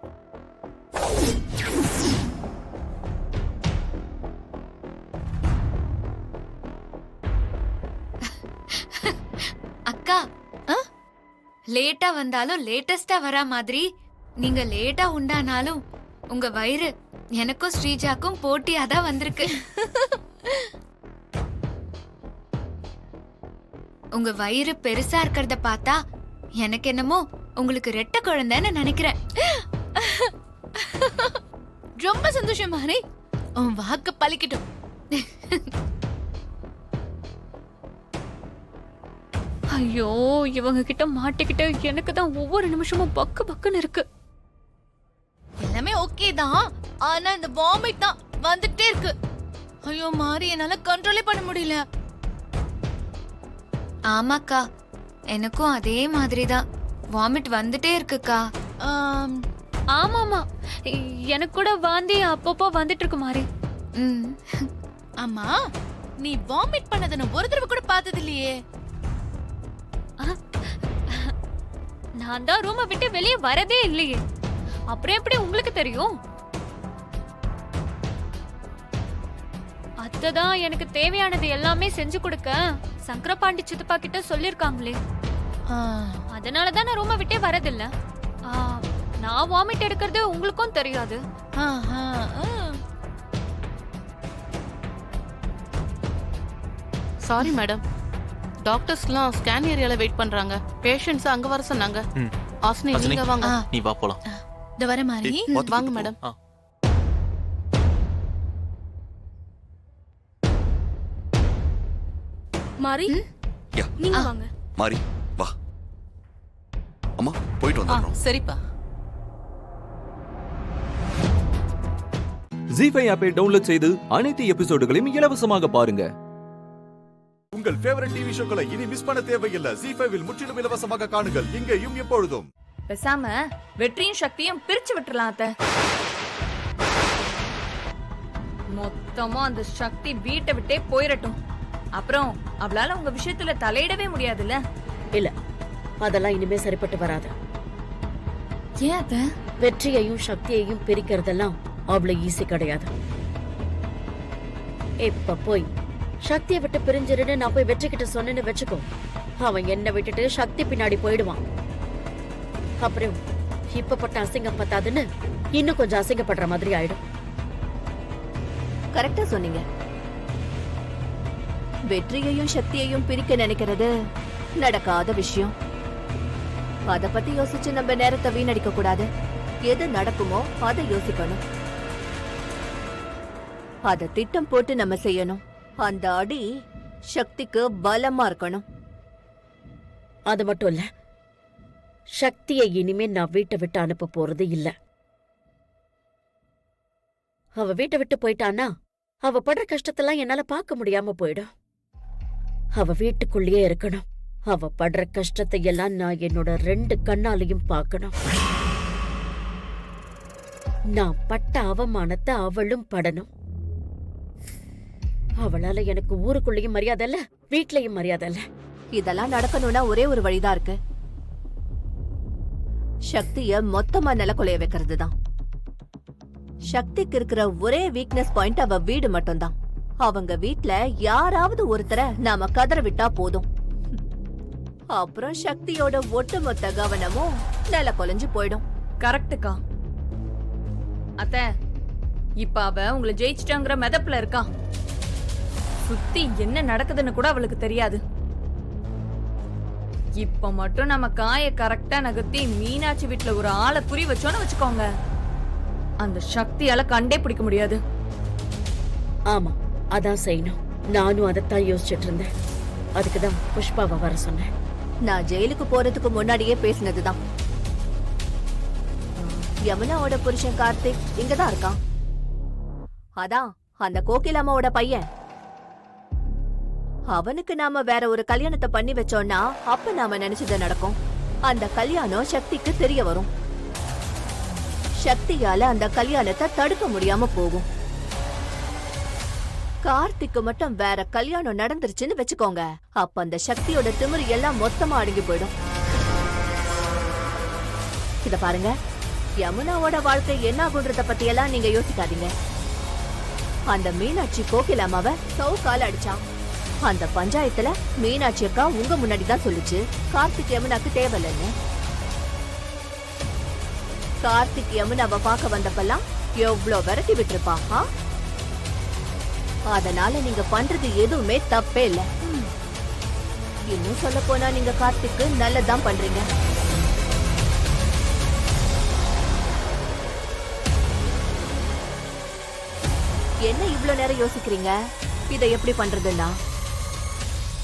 அக்கா, லேட்டா வந்தாலும் லேட்டஸ்டா வரா மாதிரி நீங்க லேட்டா உண்டானாலும் உங்க வயிறு எனக்கும் ஸ்ரீஜாக்கும் போட்டியாதான் வந்திருக்கு. உங்க வயிறு பெருசா இருக்கிறத பார்த்தா எனக்கு என்னமோ உங்களுக்கு ரெட்டை குழந்தைன்னு நினைக்கிறேன். ரொம்ப சந்தோஷம் மாறி, உன் வாக்கு பலிக்கட்டும். ஐயோ, இவங்க கிட்ட மாட்டிக்கிட்டு எனக்கு தான் ஒவ்வொரு நிமிஷமும் பக்கு பக்குன்னு இருக்கு. எல்லாமே ஓகே தான், ஆனா இந்த வாமிட் தான் வந்துட்டே இருக்கு. ஐயோ மாறி, என்னால கண்ட்ரோலே பண்ண முடியல. ஆமாக்கா, எனக்கும் அதே மாதிரி தான் வாமிட் வந்துட்டே இருக்குக்கா. ஆமாமா, எனக்கு கூட வாந்தி அப்பப்போ வந்துட்டு இருக்கு மாறி. அம்மா, நீ வாமிட் பண்ணத நான் ஒரு தடவை கூட பார்த்தது இல்லையே. நான் தான் ரூமை விட்டு வெளியே வரதே இல்லையே, அப்புறம் எப்படி உங்களுக்கு தெரியும்? அத்ததான் எனக்கு தேவையானது எல்லாமே செஞ்சு கொடுக்க சங்கரபாண்டி சித்தப்பா கிட்ட சொல்லிருக்காங்களே. அதனாலதான் நான் ரூமை விட்டே வரதில்ல. நான் வாமிட் எடுக்கிறது உங்களுக்கும் தெரியாது. சாரி மேடம், டாக்டர்ஸ்லாம் ஸ்கேன் ஏரியால வெயிட் பண்றாங்க. பேஷண்ட்ஸ் அங்க வர சொன்னாங்க. ஆஸ்னி, நீங்க வாங்க. நீ வா போலாம். இந்த வர மாறி. வாங்க மேடம். மாறி, நீங்க வாங்க. மாறி வா. அம்மா போயிட்டு வந்துடுறோம். சரிப்பா. ஜீஃபை ஆப்பை டவுன்லோட் செய்து அனைத்து எபிசோடுகளையும் இலவசமாக பாருங்க. உங்கள் ஃபேவரட் டிவி ஷோக்களை இனி மிஸ் பண்ண தேவையில்லை. ஜீஃபைவில் முற்றிலும் இலவசமாக காணுங்கள், இங்கேயும் எப்பொழுதும். பேசாம வெற்றியும் சக்தியும் பிரிச்சு விட்டுறலாம் அத்தை. மொத்தமா அந்த சக்தி வீட்டை விட்டே போயிரட்டும். அப்புறம் அவளால உங்க விஷயத்துல தலையிடவே முடியாதுல்ல. இல்ல, அதெல்லாம் இனிமே சரிப்பட்டு வராது. ஏன் அத்தை? வெற்றியையும் சக்தியையும் பிரிக்கிறதெல்லாம் அவ்வளவு ஈஸி கிடையாது. இப்ப போய் சக்தியை விட்டு பிரிஞ்சிருன்னு நான் போய் வெற்றி கிட்ட சொன்னேன்னு வச்சுக்கோ, அவன் என்ன விட்டுட்டு சக்தி பின்னாடி போயிடுவான். அப்புறம் இப்பப்பட்ட அசிங்கம் பத்தாதுன்னு இன்னும் கொஞ்சம் அசிங்கப்படுற மாதிரி ஆயிடும். கரெக்டா சொன்னீங்க. வெற்றியையும் சக்தியையும் பிரிக்க நினைக்கிறது நடக்காத விஷயம். அத பத்தி யோசிச்சு நம்ம நேரத்தை வீணடிக்க கூடாது. எது நடக்குமோ அதை யோசிக்கணும். அத திட்டம் போட்டு நம்ம செய்யணும். அந்த அடி சக்திக்கு பலமா இருக்கணும். அது மட்டும் இல்ல, சக்தியை இனிமே நான் வீட்டை விட்டு அனுப்ப போறது இல்ல. அவ வீட்டை விட்டு போயிட்டான்னா அவ படுற கஷ்டத்தெல்லாம் என்னால பார்க்க முடியாம போயிடும். அவ வீட்டுக்குள்ளேயே இருக்கணும். அவ படுற கஷ்டத்தை எல்லாம் நான் என்னோட 2 கண்ணாலையும் பார்க்கணும். நான் பட்ட அவமானத்தை அவளும் படணும். அவளால எனக்கு ஊருக்குள்ளேயும் மரியாதை இல்ல, வீட்லயும் மரியாதை இல்ல. இதெல்லாம் நடக்கணும்னா ஒரே ஒரு வழிதான் இருக்கு. சக்திய மொத்தமா நிலக்குலைய வைக்கிறது தான். சக்திக்கு இருக்கிற ஒரே வீக்னஸ் பாயிண்ட் அவ வீடு மட்டும்தான். அவங்க வீட்ல யாராவது ஒருத்தரை நாம கதற விட்டா போதும். அப்புறம் சக்தியோட ஒட்டுமொத்த கவனமும் நில கொலைஞ்சு போயிடும். கரெக்டுக்கா. அத்தை, இப்ப அவ உங்களை ஜெயிச்சிட்டாங்கிற மெதப்புல இருக்கா. சுத்தி என்ன நடக்குதுன்னு கூட அவளுக்கு தெரியாது. இப்ப மட்டும் நம்ம காய கரெக்டா நகர்த்தி மீனாட்சி வீட்டுல ஒரு ஆளை குறி வச்சோன்னு வச்சுக்கோங்க, அந்த சக்தியால கண்டே பிடிக்க முடியாது. ஆமா, அதான் செய்யணும். நானும் அதைத்தான் யோசிச்சுட்டு இருந்தேன். அதுக்குதான் புஷ்பாவை வர சொன்னேன். நான் ஜெயிலுக்கு போறதுக்கு முன்னாடியே பேசினதுதான். யமுனாவோட புருஷன் கார்த்திக் இங்கதான் இருக்கான். அதான் அந்த கோகிலாமாவோட பையன். அவனுக்கு நாம வேற ஒரு கல்யாணத்தை பண்ணி வச்சோம்னா அப்ப நாம நினைச்சது நடக்கும். அந்த கல்யாணம் சக்திக்கு தெரிய வரும். சக்தியால அந்த கல்யாணத்தை தடுக்க முடியாம போகும். கார்த்திக்கு மட்டும் வேற கல்யாணம் நடந்துருச்சுன்னு வச்சுக்கோங்க, அப்ப அந்த சக்தியோட திமிரு எல்லாம் மொத்தமா அடங்கி போயிடும். இத பாருங்க, யமுனாவோட வாழ்க்கை என்ன ஆகுன்றத பத்தி எல்லாம் நீங்க யோசிக்காதீங்க. அந்த மீனாட்சி கோகிலாமாவை சவுக்கால அடிச்சான். அந்த பஞ்சாயத்துல மீனாட்சி அக்கா உங்க முன்னாடிதான் சொல்லுச்சு கார்த்திக் யமுனாக்கு தேவையில்லைன்னு. கார்த்திக் யமுனாவை பார்க்க வந்தப்பெல்லாம் எவ்வளவு விரட்டி விட்டுருப்பா. அதனால நீங்க பண்றது எதுவுமே தப்பே இல்ல. இன்னும் சொல்ல போனா நீங்க கார்த்திக்கு நல்லதான் பண்றீங்க. என்ன இவ்வளவு நேரம் யோசிக்கிறீங்க? இதை எப்படி பண்றதுன்னா,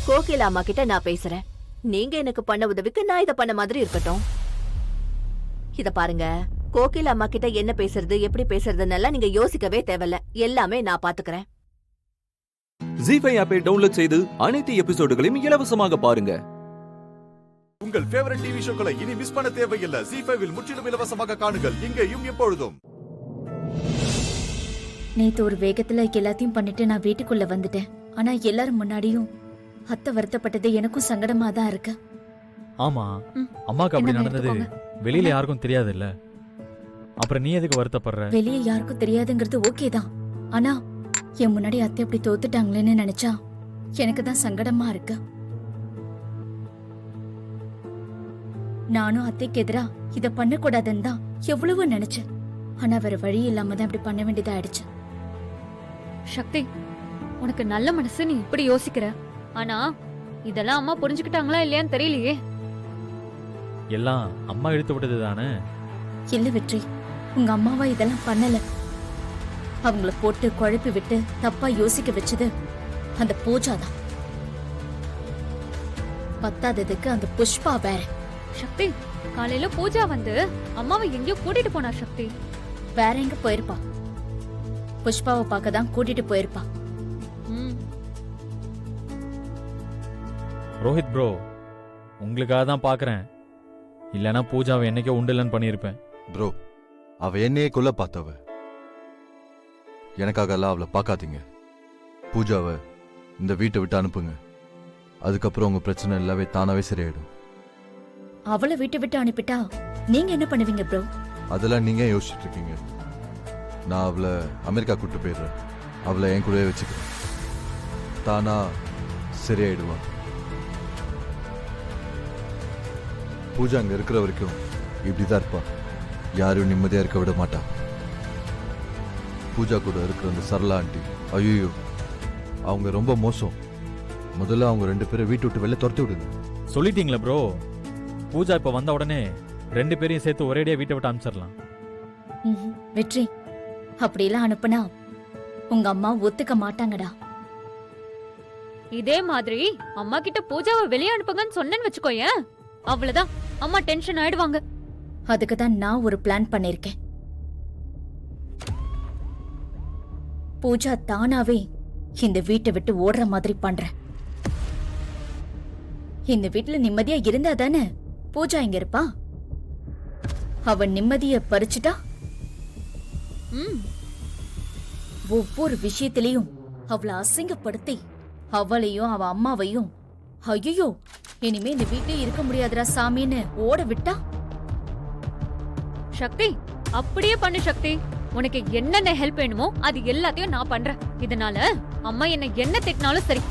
கோகிலாமா கிட்ட நான் பேசுறேன். நீங்க எனக்கு பண்ண உதவிக்கு நான் இத பண்ண மாதிரி இருக்கட்டும். இத பாருங்க, கோகில் அம்மா கிட்ட என்ன பேசுறது எப்படி பேசுறதுன்னெல்லாம் நீங்க யோசிக்கவே தேவையில்ல. எல்லாமே நான் பாத்துக்கிறேன். ஜி5 ஆப்பை டவுன்லோட் செய்து அனைத்து எபிசோடுகளையும் இலவசமாக பாருங்க. உங்கள் ஃபேவரட் டிவி ஷோக்களை இனி மிஸ் பண்ண தேவையில்லை. ஜி5 முற்றிலும் இலவசமாக காணுங்கள் இங்கேயும் எப்பொழுதும். நேத்து ஒரு வேகத்துல எல்லாத்தையும் பண்ணிட்டு நான் வீட்டுக்குள்ள வந்துட்டேன். ஆனா எல்லாரும் முன்னாடியும் அத்தை வருத்தப்பட்டது எனக்கும் சங்கடமா தான் இருக்கு. ஆமா, அம்மாக்கு அப்படி என்னங்க நடந்தது எடுத்துக்கோங்க. வெளியில யாருக்கும் தெரியாது இல்ல. அப்புறம் நீ எதுக்கு வருத்தப்படுற? வெளியே யாருக்கும் தெரியாதுங்கிறது ஓகே தான். ஆனா என் முன்னாடி அத்தை இப்படி தோத்துட்டாங்களேன்னு நினைச்சா எனக்கு தான் சங்கடமா இருக்கு. நானும் அத்தைக்கு எதிரா இத பண்ணக்கூடாதுன்னு தான் எவ்வளவோ நினைச்சேன். ஆனா வேற வழி இல்லாம தான் இப்படி பண்ண வேண்டியதா ஆயிடுச்சு. சக்தி, உனக்கு நல்ல மனசு, நீ இப்படி யோசிக்கிற. ஆனா இதெல்லாம் அம்மா புரிஞ்சுக்கிட்டாங்களா இல்லையான்னு தெரியலையே. எல்லாம் அம்மா இழுத்து விட்டது தானே. இல்ல வெற்றி, உங்க அம்மாவா இதெல்லாம் பண்ணல. அவங்கள போட்டு குழப்பி விட்டு தப்பா யோசிக்க வச்சது அந்த பூஜா தான். பத்தாததுக்கு அந்த புஷ்பா வேற. சக்தி, காலையில பூஜா வந்து அம்மாவை எங்கேயோ கூட்டிட்டு போனா சக்தி. வேற எங்க போயிருப்பா? புஷ்பாவை பார்க்க தான் கூட்டிட்டு போயிருப்பா. ரோஹித் ப்ரோ, உங்களுக்காக தான் பாக்குறேன். இல்லனா பூஜாவை என்னைக்கோ உண்டுலன்னு பண்ணியிருப்பேன். ப்ரோ, அவ என்னையே கொல்ல பார்த்தவ. எனக்காக எல்லாம் அவளை பார்க்காதீங்க. பூஜாவை இந்த வீட்டை விட்டு அனுப்புங்க. அதுக்கப்புறம் உங்க பிரச்சனை எல்லாமே தானாவே சரியாயிடும். அவளை வீட்டை விட்டு அனுப்பிட்டா நீங்க என்ன பண்ணுவீங்க ப்ரோ? அதெல்லாம் நீங்க யோசிச்சுட்டு இருக்கீங்க. நான் அவளை அமெரிக்கா கூட்டு போயிடுறேன். அவளை என் கூடவே வச்சுக்கிறேன். தானா சரியாயிடுவா. பூஜா அங்க இருக்கிற வரைக்கும் இப்படிதான் இருப்பா. யாரும் நிம்மதியா இருக்க விட மாட்டா. பூஜா கூட இருக்கிற அந்த சரளா ஆண்டி, ஐயோ அவங்க ரொம்ப மோசம். முதல்ல அவங்க 2 பேரை வீட்டு விட்டு வெளில துரத்தி விடுங்க. சொல்லிட்டீங்களா ப்ரோ? பூஜா இப்ப வந்த உடனே 2 பேரையும் சேர்த்து ஒரேடியா வீட்டை விட்டு அனுப்பிச்சிடலாம். வெற்றி, அப்படியெல்லாம் அனுப்புனா உங்க அம்மா ஒத்துக்க மாட்டாங்கடா. இதே மாதிரி அம்மா கிட்ட பூஜாவை வெளியே அனுப்புங்கன்னு சொன்னேன்னு வச்சுக்கோயேன், அவ்வளவுதான், அம்மா டென்ஷன் ஆயிடுவாங்க. அதுக்கு தான் நான் ஒரு பிளான் பண்ணிருக்கேன். பூஜா தானாவே இந்த வீட்டை விட்டு ஓடுற மாதிரி பண்றேன். இந்த வீட்டுல நிம்மதியா இருந்தா தானே பூஜா இங்க இருப்பா. அவ நிம்மதிய பறிச்சுட்டா ஒவ்வொரு விஷயத்திலையும் அவளை அசிங்கப்படுத்தி அவளையும் அவ அம்மாவையும் ஐயோ இனிமே இந்த வீட்டே இருக்க முடியாதுடா சாமின்னு ஓட விட்டா. சக்தி, அப்படியே பண்ணு சக்தி. உனக்கு என்னென்ன ஹெல்ப் வேணுமோ அது எல்லாத்தையும் நான் பண்றேன். இதனால அம்மா என்ன திட்டினாலும் சரி,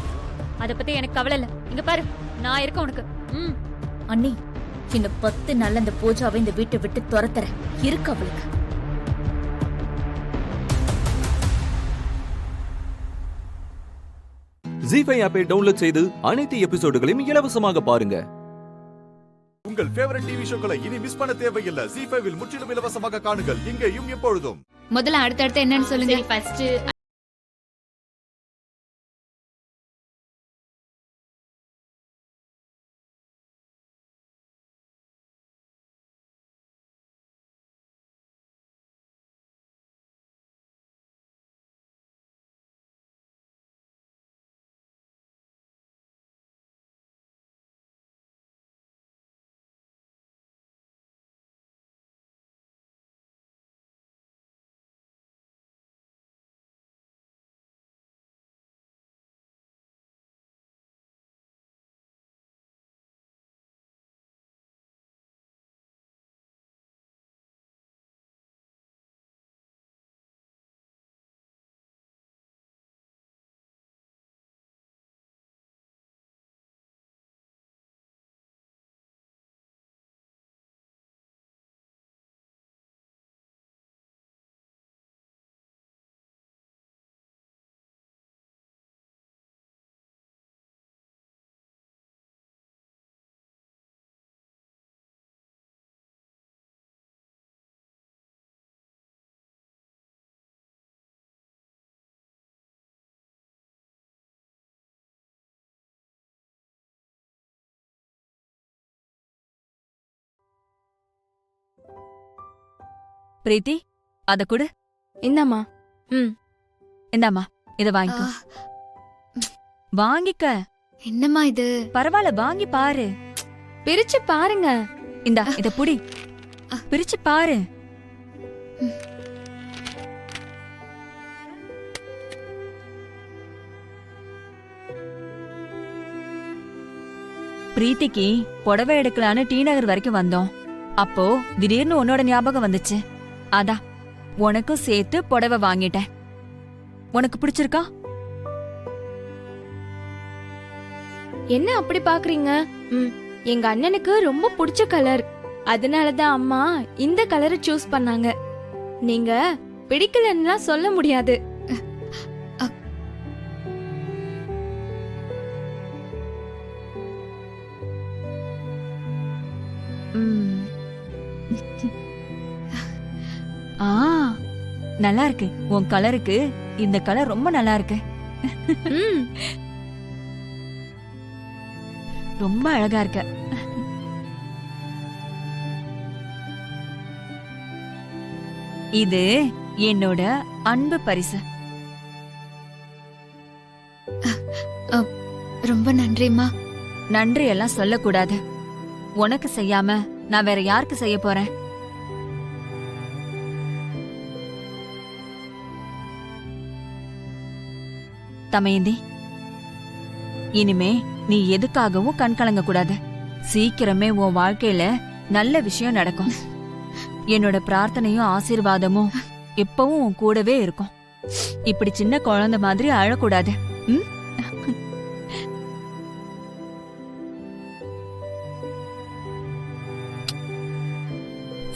அத பத்தி எனக்கு கவலை இல்ல. இங்க பாரு, நான் இருக்க உனக்கு. அண்ணி, இன்னும் 10 நாள்ல இந்த பூஜாவை இந்த வீட்டை விட்டு துரத்துற இருக்கு அவளுக்கு. ஜி5 ஆப்பை டவுன்லோட் செய்து அனைத்து எபிசோடுகளையும் இலவசமாக பாருங்க. உங்கள் ஃபேவரட் டிவி ஷோக்களை இனி மிஸ் பண்ண தேவையில்லை. ஜி5 முற்றிலும் இலவசமாக காணுங்கள் இங்கேயும் எப்பொழுதும். முதல்ல அடுத்தடுத்து என்னன்னு சொல்லுங்க. பிரீத்தி அத குடு. இந்தாம்மா. இந்தாம்மா இத வாங்கிக்கோ. வாங்கிக்க. என்னம்மா இது? பரவாயில்ல வாங்கி பாரு. பிரிச்சு பாருங்க. இந்தா இத புடி. பிரிச்சு பாரு. பிரீத்திக்கு புடவை எடுக்கலான்னு டி நகர் வரைக்கும் வந்தோம். அப்போ திடீர்னு உன்னோட ஞாபகம் வந்துச்சு. அதான் உனக்கும் சேர்த்து புடவை வாங்கிட்டேன். உனக்கு பிடிச்சிருக்கா? என்ன அப்படி பாக்குறீங்க? எங்க அண்ணனுக்கு ரொம்ப பிடிச்ச கலர். அதனாலதான் அம்மா இந்த கலரை சூஸ் பண்ணாங்க. நீங்க பிடிக்கலன்னா சொல்ல முடியாது. நல்லா இருக்கு. உன் கலருக்கு இந்த கலர் ரொம்ப நல்லா இருக்கு. ரொம்ப அழகா இருக்க. இது என்னோட அன்பு பரிசு. ரொம்ப நன்றிம்மா. நன்றி எல்லாம் சொல்லக்கூடாது. உனக்கு செய்யாம நான் வேற யாருக்கு செய்ய போறேன்? தமயந்தி, இனிமே நீ எதுக்காகவும் கண் கலங்க கூடாது. சீக்கிரமே உன் வாழ்க்கையில நல்ல விஷயம் நடக்கும். என்னோட பிரார்த்தனையும் ஆசீர்வாதமும் எப்பவும் உன் கூடவே இருக்கும். இப்படி சின்ன குழந்தை மாதிரி அழக்கூடாது.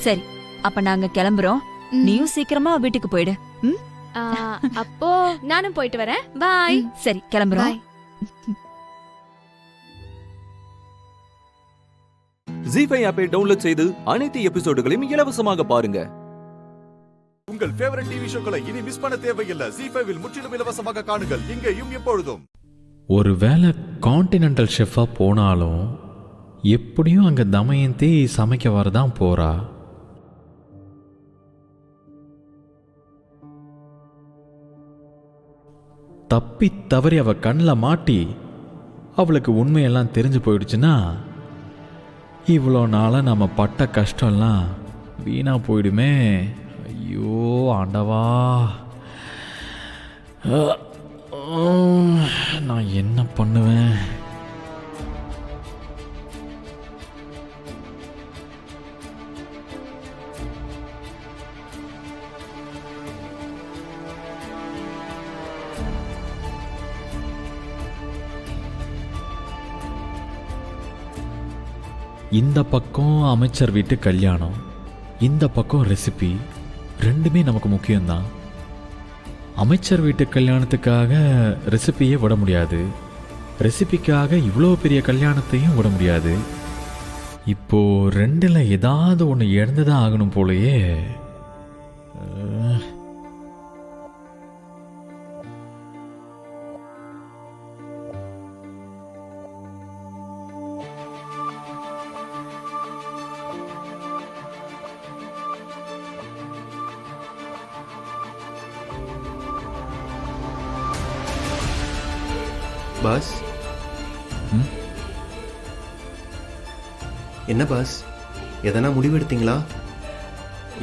சரி, அப்ப நாங்க கிளம்புறோம். நீயும் சீக்கிரமா வீட்டுக்கு போயிடு. அப்போ நானும் போயிட்டு வரேன். பாய். சரி, கிளம்புறோம். ஜீ5 ஆப்பை டவுன்லோட் செய்து அனைத்து எபிசோடுகளையும் இலவசமாக பாருங்க. உங்கள் ஃபேவரட் டிவி ஷோக்களை இனி மிஸ் பண்ண தேவையில்லை. ஜீ5 முற்றிலும் இலவசமாக காணுங்கள், இங்கேயும் எப்பொழுதும். ஒருவேளை கான்டினென்டல் ஷெஃபா போனாலும் எப்படியும் அங்க தமயந்தி சமைக்க வரதான் போறா. தப்பி தவறி அவ கண்ணில் மாட்டி அவளுக்கு உண்மையெல்லாம் தெரிஞ்சு போயிடுச்சுன்னா இவ்வளோ நாளாக நம்ம பட்ட கஷ்டம்லாம் வீணா போயிடுமே. ஐயோ ஆண்டவா, நான் என்ன பண்ணுவேன்? இந்த பக்கம் அமைச்சர் வீட்டு கல்யாணம், இந்த பக்கம் ரெசிபி, ரெண்டுமே நமக்கு முக்கியம்தான். அமைச்சர் வீட்டு கல்யாணத்துக்காக ரெசிபியை விட முடியாது, ரெசிபிக்காக இவ்வளோ பெரிய கல்யாணத்தையும் விட முடியாது. இப்போ ரெண்டில் ஏதாவது ஒன்று இழந்துதான் ஆகணும் போலயே. பாஸ், என்ன பாஸ், எதனா முடிவெடுத்தீங்களா?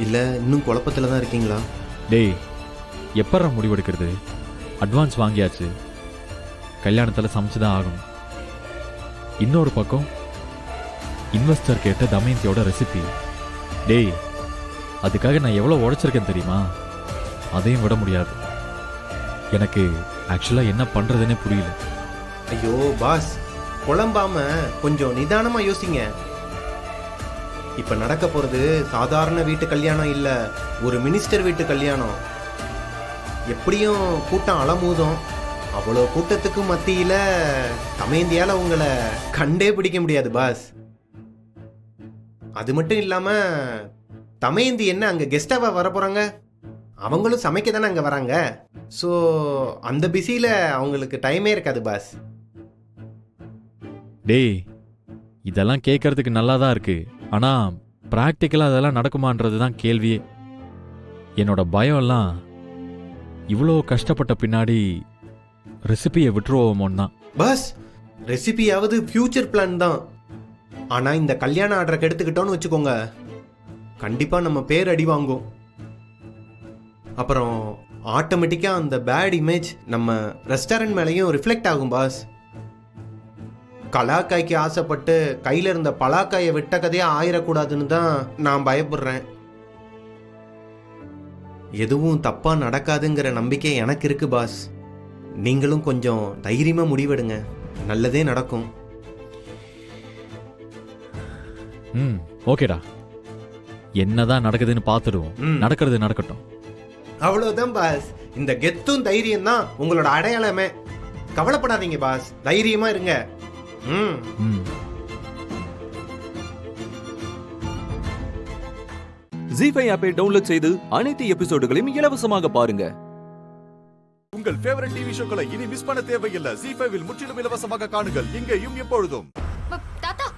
இல்லை இன்னும் குழப்பத்தில் தான் இருக்கீங்களா? டேய், எப்பட்றா முடிவெடுக்கிறது? அட்வான்ஸ் வாங்கியாச்சு, கல்யாணத்தில் சமைச்சு தான் ஆகணும். இன்னொரு பக்கம் இன்வெஸ்டர் கேட்ட தமயந்தியோட ரெசிபி. டேய், அதுக்காக நான் எவ்வளோ உழைச்சிருக்கேன் தெரியுமா? அதையும் விட முடியாது. எனக்கு ஆக்சுவலாக என்ன பண்ணுறதுன்னே புரியல. ஐயோ பாஸ், குழம்பாம கொஞ்சம் நிதானமா யோசிங்க. இப்ப நடக்க போறது சாதாரண வீட்டு கல்யாணம் இல்ல, ஒரு மினிஸ்டர் வீட்டு கல்யாணம். எப்படியும் கூட்டம் அலமூதும். அவ்வளோ கூட்டத்துக்கு மத்தியில தமயந்தியால உங்களை கண்டே பிடிக்க முடியாது பாஸ். அது மட்டும் இல்லாம தமயந்தி என்ன அங்க கெஸ்டாவா வர போறாங்க? அவங்களும் சமைக்க தானே அங்க வராங்க. ஸோ அந்த பிஸியில அவங்களுக்கு டைமே இருக்காது பாஸ். டேய், இதெல்லாம் கேட்கறதுக்கு நல்லா தான் இருக்கு, ஆனால் ப்ராக்டிக்கலாக அதெல்லாம் நடக்குமான்றது தான் கேள்வியே. என்னோட பயம் எல்லாம் இவ்வளோ கஷ்டப்பட்ட பின்னாடி ரெசிபியை விட்டுருவோமோன்னு தான். பாஸ், ரெசிபியாவது ஃபியூச்சர் பிளான் தான். ஆனா இந்த கல்யாண ஆர்டரை கெடுத்துக்கிட்டோன்னு வச்சுக்கோங்க, கண்டிப்பா நம்ம பேர் அடி வாங்கும். அப்புறம் ஆட்டோமேட்டிக்கா அந்த பேட் இமேஜ் நம்ம ரெஸ்டாரண்ட் மேலேயும் ரிஃப்ளெக்ட் ஆகும் பாஸ். கலாக்காய்க்கு ஆசைப்பட்டு கையில இருந்த பலாக்காயை விட்ட கதையா ஆயிடக்கூடாதுன்னு தான் நான் பயப்படுறேன். எதுவும் தப்பா நடக்காதுங்கிற நம்பிக்கை எனக்கு இருக்கு பாஸ். நீங்களும் கொஞ்சம் தைரியமா முடிவெடுங்க, நல்லதே நடக்கும். ஓகேடா, என்னதான் நடக்குதுன்னு பார்த்துடுவோம். நடக்கிறது நடக்கட்டும். அவ்வளவுதான் பாஸ். இந்த கெத்தும் தைரியம் தான் உங்களோட அடையாளமே. கவலைப்படாதீங்க பாஸ், தைரியமா இருங்க. ஜீஃபை ஆப்பை டவுன்லோட் செய்து அனைத்து எபிசோடுகளையும் இலவசமாக பாருங்க. உங்கள் ஃபேவரட் டிவி ஷோக்களை இனி மிஸ் பண்ண தேவையில்லை. ஜீ5 முற்றிலும் இலவசமாக காணுங்கள், இங்கேயும் எப்பொழுதும். தாத்தா,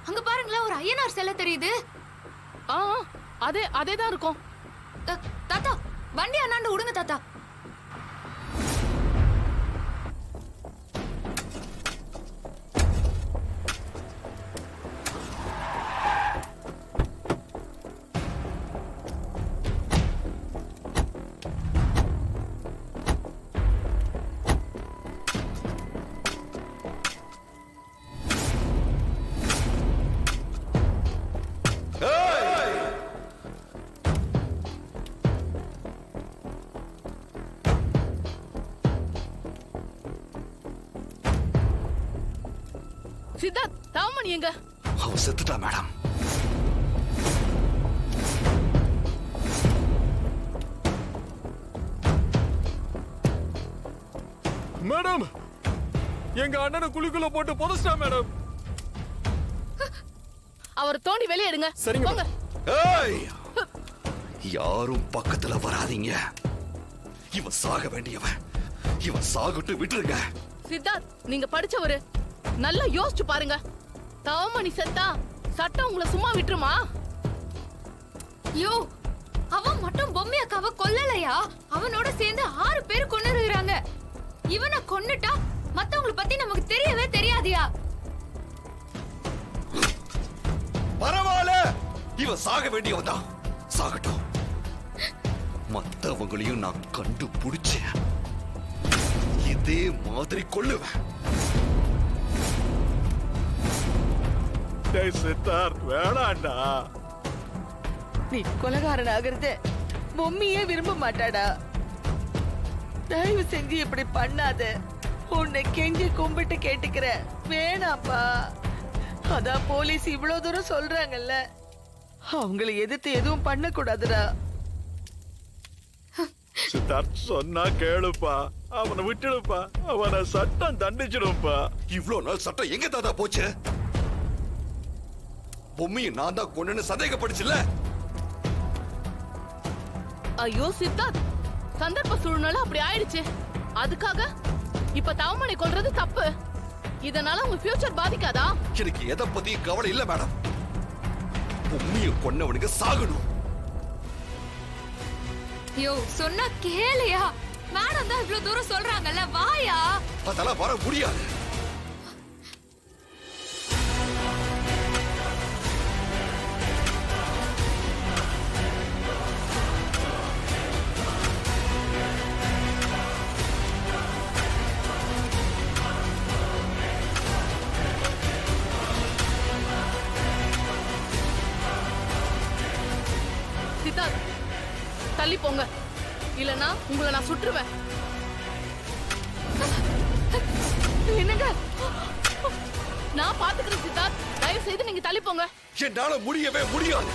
அங்க பாருங்களேன், ஒரு ஐயனார் சிலை தெரியுது. அதேதான் இருக்கும். தாத்தா, வண்டி அண்ணாண்டு விடுங்க தாத்தா. சித்தார்த், தாமணி எங்க? அவ செத்துட்டா மேடம். மேடம், எங்க அண்ணனை குழிக்குள்ள போட்டு புதைச்சிட்டா மேடம். அவர் தோண்டி வெளியே எடுங்க. சரிங்க. யாரும் பக்கத்துல வராதீங்க. இவன் சாக வேண்டியவன். இவன் சாகட்டு விட்டுருங்க. சித்தார்த், நீங்க படிச்சவரு, நல்லா யோசிச்சு பாருங்க. தாமணி செத்தா சட்டம் உங்களை சும்மா விட்டுருமா? யோ, அவன் மட்டும் பொம்மை அக்காவை கொல்லலையா? அவனோட சேர்ந்து 6 பேர் கொன்னுறாங்க. இவனை கொன்னுட்டா மத்தவங்களை பத்தி நமக்கு தெரியவே தெரியாதியா? பரவாயில்ல, இவன் சாக வேண்டியவன் தான். சாகட்டும். மத்தவங்களையும் நான் கண்டுபிடிச்சேன். இதே மாதிரி கொல்லுவேன். சித்தார்த், வேணாண்டா. நீ கொலைகாரன் ஆகிறது பொம்மியே விரும்ப மாட்டாடா. தயவு செஞ்சு இப்படி பண்ணாத. உன்னை கெஞ்சி கும்பிட்டு கேட்டுக்கிற, வேணாப்பா. அதான் போலீஸ் இவ்வளவு தூரம் சொல்றாங்கல்ல, அவங்களை எதிர்த்து எதுவும் பண்ண கூடாதுடா. சித்தார்த் சொன்னா கேளுப்பா, அவனை விட்டுடுப்பா, அவனை சட்டம் தண்டிச்சிடுப்பா. இவ்வளவு நாள் சட்டம் எங்க தாத்தா போச்சு? பொம்மையை நான் தான் கொண்டு சந்தேகப்படுச்சுல. ஐயோ சித்தார்த், சந்தர்ப்ப சூழ்நிலை அப்படி ஆயிடுச்சு. அதுக்காக இப்ப தாமணி கொல்றது தப்பு. இதனால உங்க ஃபியூச்சர் பாதிக்காதா? எனக்கு எதை பத்தி கவலை இல்ல மேடம். பொம்மையை கொன்னவனுக்கு சாகணும். யோ, சொன்னா கேளையா? மேடம் தான் இவ்வளவு தூரம் சொல்றாங்கல்ல, வாயா. அதெல்லாம் வர முடியாது. சித்தார்த், தள்ளி போங்க, இல்லனா உங்களை நான் சுற்றுவேன். என்னங்க, நான் பாத்துக்கிறேன் சித்தார்த், தயவு செய்து நீங்க தள்ளி போங்க. என்னால முடியவே முடியாது.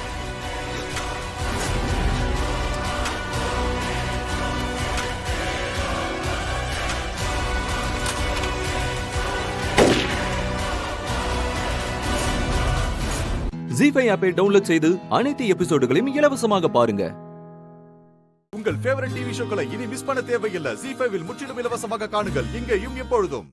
ஜீஃபை ஆப்பை டவுன்லோட் செய்து அனைத்து எபிசோடுகளையும் இலவசமாக பாருங்க. உங்கள் ஃபேவரட் டிவி ஷோக்களை இனி மிஸ் பண்ண தேவையில்லை. ஜீ5 முற்றிலும் இலவசமாக காணுங்கள், இங்கேயும் எப்பொழுதும்.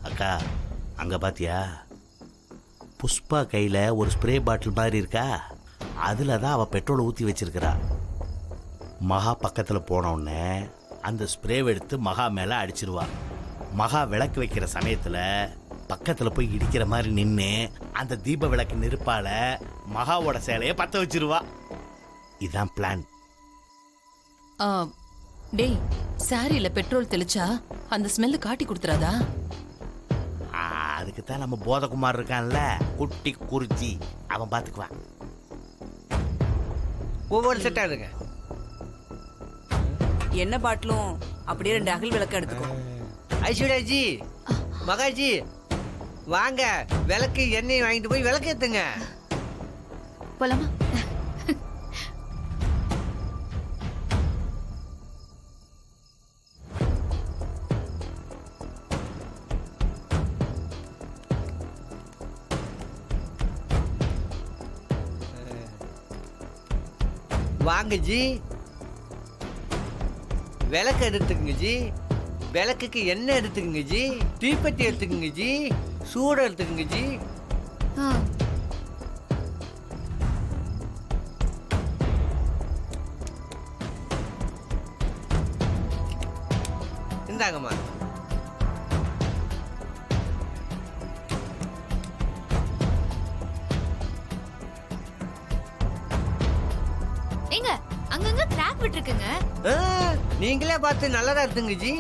அக்கா, அங்க பாத்தியா? புஷ்பா கையில் ஒரு ஸ்ப்ரே பாட்டில் மாதிரி இருக்கா, அதில் தான் அவள் பெட்ரோலை ஊற்றி வச்சிருக்கிறா. மகா பக்கத்தில் போனோடனே அந்த ஸ்ப்ரேவை எடுத்து மகா மேலே அடிச்சிருவா. மகா விளக்கு வைக்கிற சமயத்தில் பக்கத்தில் போய் இடிக்கிற மாதிரி நின்று அந்த தீப விளக்கு நெருப்பால மகாவோட சேலையை பற்ற வச்சிருவா. இதுதான் பிளான். டேய், சாரியில பெட்ரோல் தெளிச்சா அந்த ஸ்மெல்லு காட்டி கொடுத்துறாதா? அதுக்கு தான் நம்ம போதகுமார் இருக்கான்ல, குட்டி குறிச்சி, அவன் பார்த்துக்குவான். ஒவ்வொரு செட்டா இருங்க. என்ன பாட்டிலும் அப்படியே 2 அகல் விளக்கு எடுத்துக்கோ. ஐஸ்வர்யாஜி, மகாஜி வாங்க, விளக்கு எண்ணெய் வாங்கிட்டு போய் விளக்கு ஏத்துங்க. போலாமா? வாங்க ஜி, விளக்கு எடுத்துக்கங்க ஜி, விளக்குக்கு எண்ணெய் எடுத்துக்கங்க ஜி, தீப்பெட்டி எடுத்துக்கங்க ஜி, சூடம் எடுத்துக்கங்க ஜி. இந்தாங்கம்மா. ஏங்க அங்கங்க கிராக் விட்டுருக்குங்க. நீங்களே பார்த்து நல்லதா எடுத்துங்க ஜி.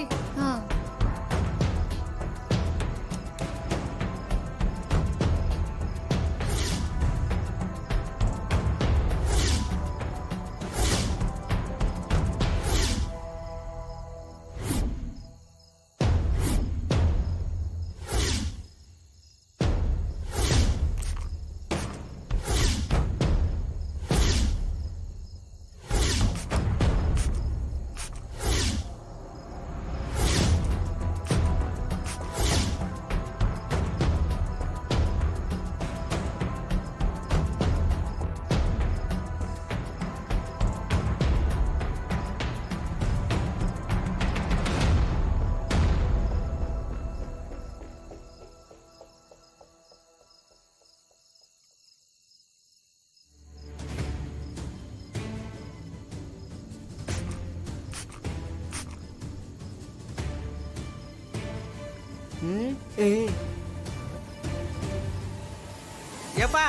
ஏப்பா,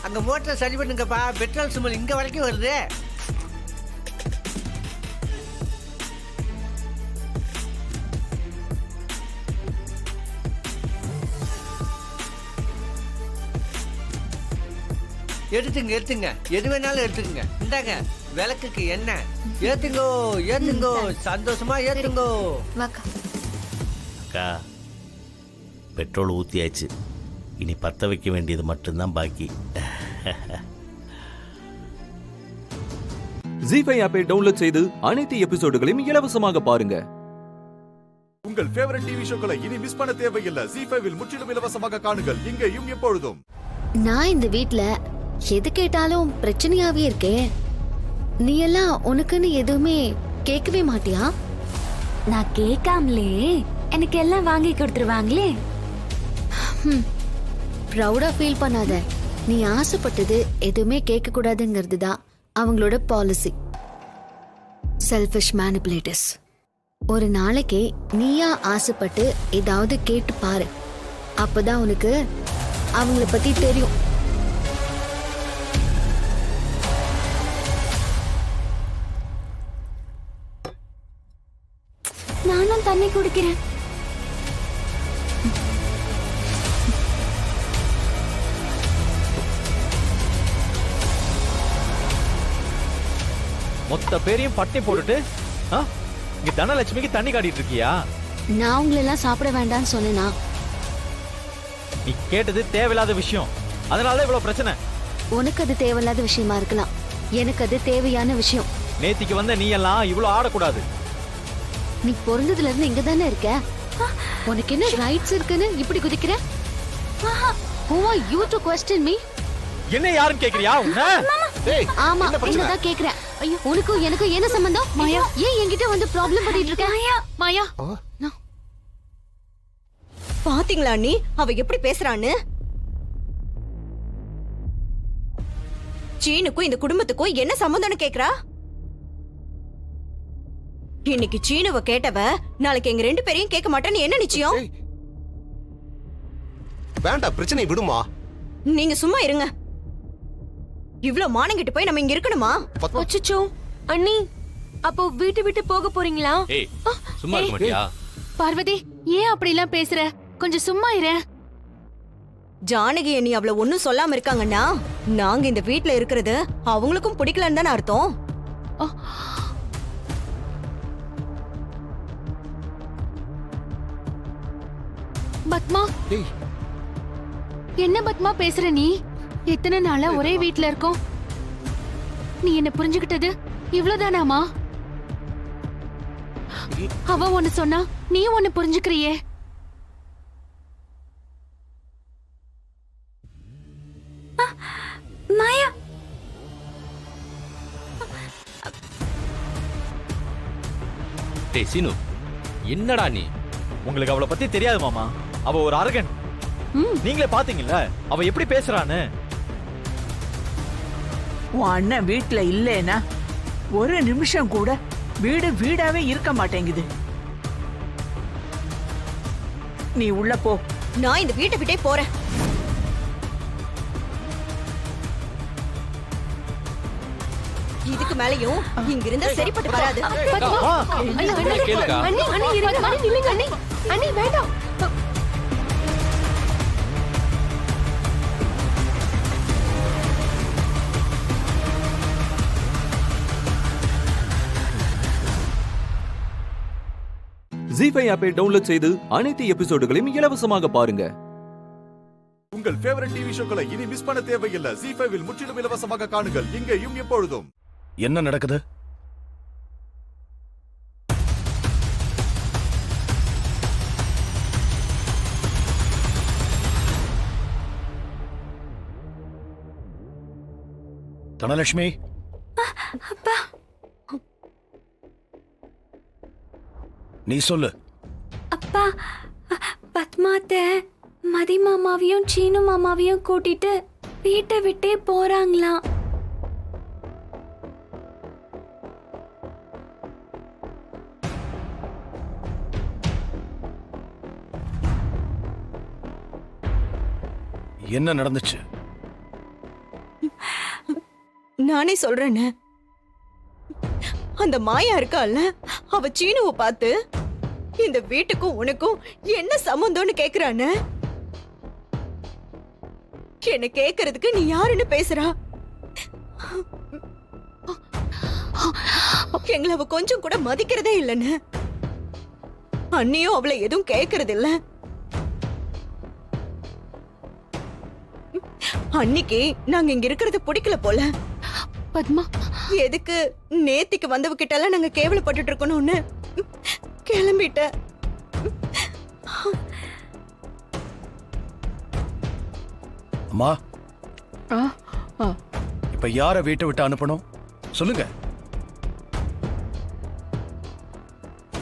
அங்க மோட்டர் சரி பண்ணுங்கப்பா, பெட்ரோல் சுமல் இங்க வரைக்கும் வருது. எடுத்துங்க எடுத்துங்க, எது வேணாலும் எடுத்துக்கங்க. இந்தாங்க விளக்குக்கு எண்ணெய். ஏத்துங்கோ ஏத்துங்கோ, சந்தோஷமா ஏத்துங்கோ. அக்கா, பெட்ரோல் ஊற்றியாச்சு, இனி பற்ற வைக்க வேண்டியது மட்டும்தான் பாக்கி. ஜீ5 ஆப்பை டவுன்லோட் செய்து அனைத்து எபிசோடுகளையும் இலவசமாக பாருங்க. உங்கள் ஃபேவரட் டிவி ஷோக்களை இனி மிஸ் பண்ண தேவையில்லை. ஜீ5 முற்றிலும் இலவசமாக காணுங்கள், இங்கேயும் எப்பொழுதும். நான் இந்த வீட்ல எது கேட்டாலும் பிரச்சனையாவே இருக்கேன். நீ எல்லாம் உனக்குன்னு எதுவுமே கேட்கவே மாட்டியா? நான் கேட்காமலே எனக்கு எல்லாம் வாங்கி கொடுத்துருவாங்களே. ப்ரௌடா ஃபீல் பண்ணாத. நீ ஆசைப்பட்டது எதுவுமே கேட்க கூடாதுங்கிறது தான் அவங்களோட பாலிசி. Selfish manipulators. ஒரு நாளைக்கு நீயா ஆசைப்பட்டு ஏதாவது கேட்டு பாரு, அப்பதான் உனக்கு அவங்கள பத்தி தெரியும். நானும் தண்ணி குடிக்கிறேன். மொத்த பேரையும் பட்டி போட்டுட்டு இங்க தனலட்சுமிக்கு தண்ணி காட்டிட்டு இருக்கியா? நான் உங்களை எல்லாம் சாப்பிட வேண்டாம்னு சொன்னேனா? நீ கேட்டது தேவையில்லாத விஷயம், அதனாலதான் இவ்வளவு பிரச்சனை. உனக்கு அது தேவையில்லாத விஷயமா இருக்கலாம், எனக்கு அது தேவையான விஷயம். நேத்திக்கு வந்த நீ எல்லாம் இவ்வளவு ஆடக்கூடாது. நீ பிறந்ததுல இருந்து இங்க தானே இருக்க, உனக்கு என்ன ரைட்ஸ் இருக்குன்னு இப்படி குதிக்கிற? Who are you to question me? என்ன யாருன்னு கேக்குறியா? ஆமா, என்னதான் கேக்குறேன். ஐயோ, உனக்கும் எனக்கும் என்ன சம்பந்தம்? மாயா, ஏன் என்கிட்ட வந்து ப்ராப்ளம் பண்ணிட்டு இருக்க? மாயா, பாத்தீங்களா நீ அவ எப்படி பேசுறான்னு? சீனுக்கும் இந்த குடும்பத்துக்கும் என்ன சம்மந்தம்னு கேக்குறா? இன்னைக்கு சீனுவ கேட்டவ நாளைக்கு எங்க 2 பேரையும் கேட்க மாட்டேன்னு என்ன நிச்சயம்? வேண்டாம், பிரச்சனை விடுமா. நீங்க சும்மா இருங்க. இவ்ளோ மானங்கிட்டு போய் நம்ம இங்க இருக்கணுமா? அச்சச்சோ அண்ணி, அப்போ வீட்டு விட்டு போக போறீங்களா? ஏய் சும்மா இருக்க மாட்டியா? பார்வதி, ஏன் அப்படி எல்லாம் பேசுற? கொஞ்சம் சும்மா இரு. ஜானகி நீ அவள ஒண்ணும் சொல்லாம இருக்காங்கன்னா நாங்க இந்த வீட்ல இருக்கிறது அவங்களுக்கும் பிடிக்கலன்னு தானே அர்த்தம். பத்மா, என்ன பத்மா பேசுற நீ? எத்தனை நாளா ஒரே வீட்ல இருக்கோம். நீ என்ன புரிஞ்சுக்கிட்டது இவ்வளவுதானாமா? அவ ஒண்ணு சொன்னா நீ ஒண்ணு புரிஞ்சுக்கிறியே. மாயா, டேய் சீனு, என்னடா நீ? உங்களுக்கு அவளை பத்தி தெரியாது மாமா. அவ ஒரு அரகன். நீங்களே பாத்தீங்கல்ல அவ எப்படி பேசுறான்னு. உன் அண்ணன் வீட்டுல இல்லைன்னா ஒரு நிமிஷம் கூட வீடு வீடாவே இருக்க மாட்டேங்குது. நீ உள்ள போ. நான் இந்த வீட்டை விட்டே போறேன். இதுக்கு மேலயும் இங்க இருந்தா சரிப்பட்டு வராது. அண்ணி வேண்டாம். ஜீ5 ஆப்பை டவுன்லோட் செய்து அனைத்து எபிசோடுகளையும் இலவசமாக பாருங்க. உங்கள் ஃபேவரட் டிவி ஷோக்களை இனி மிஸ் பண்ண தேவையில்லை. ஜீ5 இல் முற்றிலும் இலவசமாக காணுங்கள், இங்கேயும் எப்பொழுதும். என்ன நடக்குது? தனலட்சுமி, அப்பா, நீ சொல்லு. அப்பா, பத்மாத்த மதி மாமாவையும் சீனு மாமாவையும் கூட்டிட்டு வீட்டை விட்டே போறாங்களாம். என்ன நடந்துச்சு? நானே சொல்றேன்னு. அந்த மாயா இருக்கால, அவ சீனுவை பார்த்து இந்த வீட்டுக்கும் உனக்கும் என்ன சம்பந்தம்னு கேக்குறானு. என்ன கேக்குறதுக்கு நீ யாருன்னு பேசுறா? எங்களை அவ கொஞ்சம் கூட மதிக்கிறதே இல்லைன்னு. அண்ணியும் அவளை எதுவும் கேக்குறது இல்ல. அன்னைக்கு நாங்க இங்க இருக்கிறது பிடிக்கல போல. பத்மா, எதுக்கு நேத்திக்கு வந்தவ கிட்ட எல்லாம் நாங்க கேவலப்பட்டு இருக்கணும்னு கிளம்பிட்ட. அம்மா, இப்ப யார வீட்டை விட்டு அனுப்பணும் சொல்லுங்க.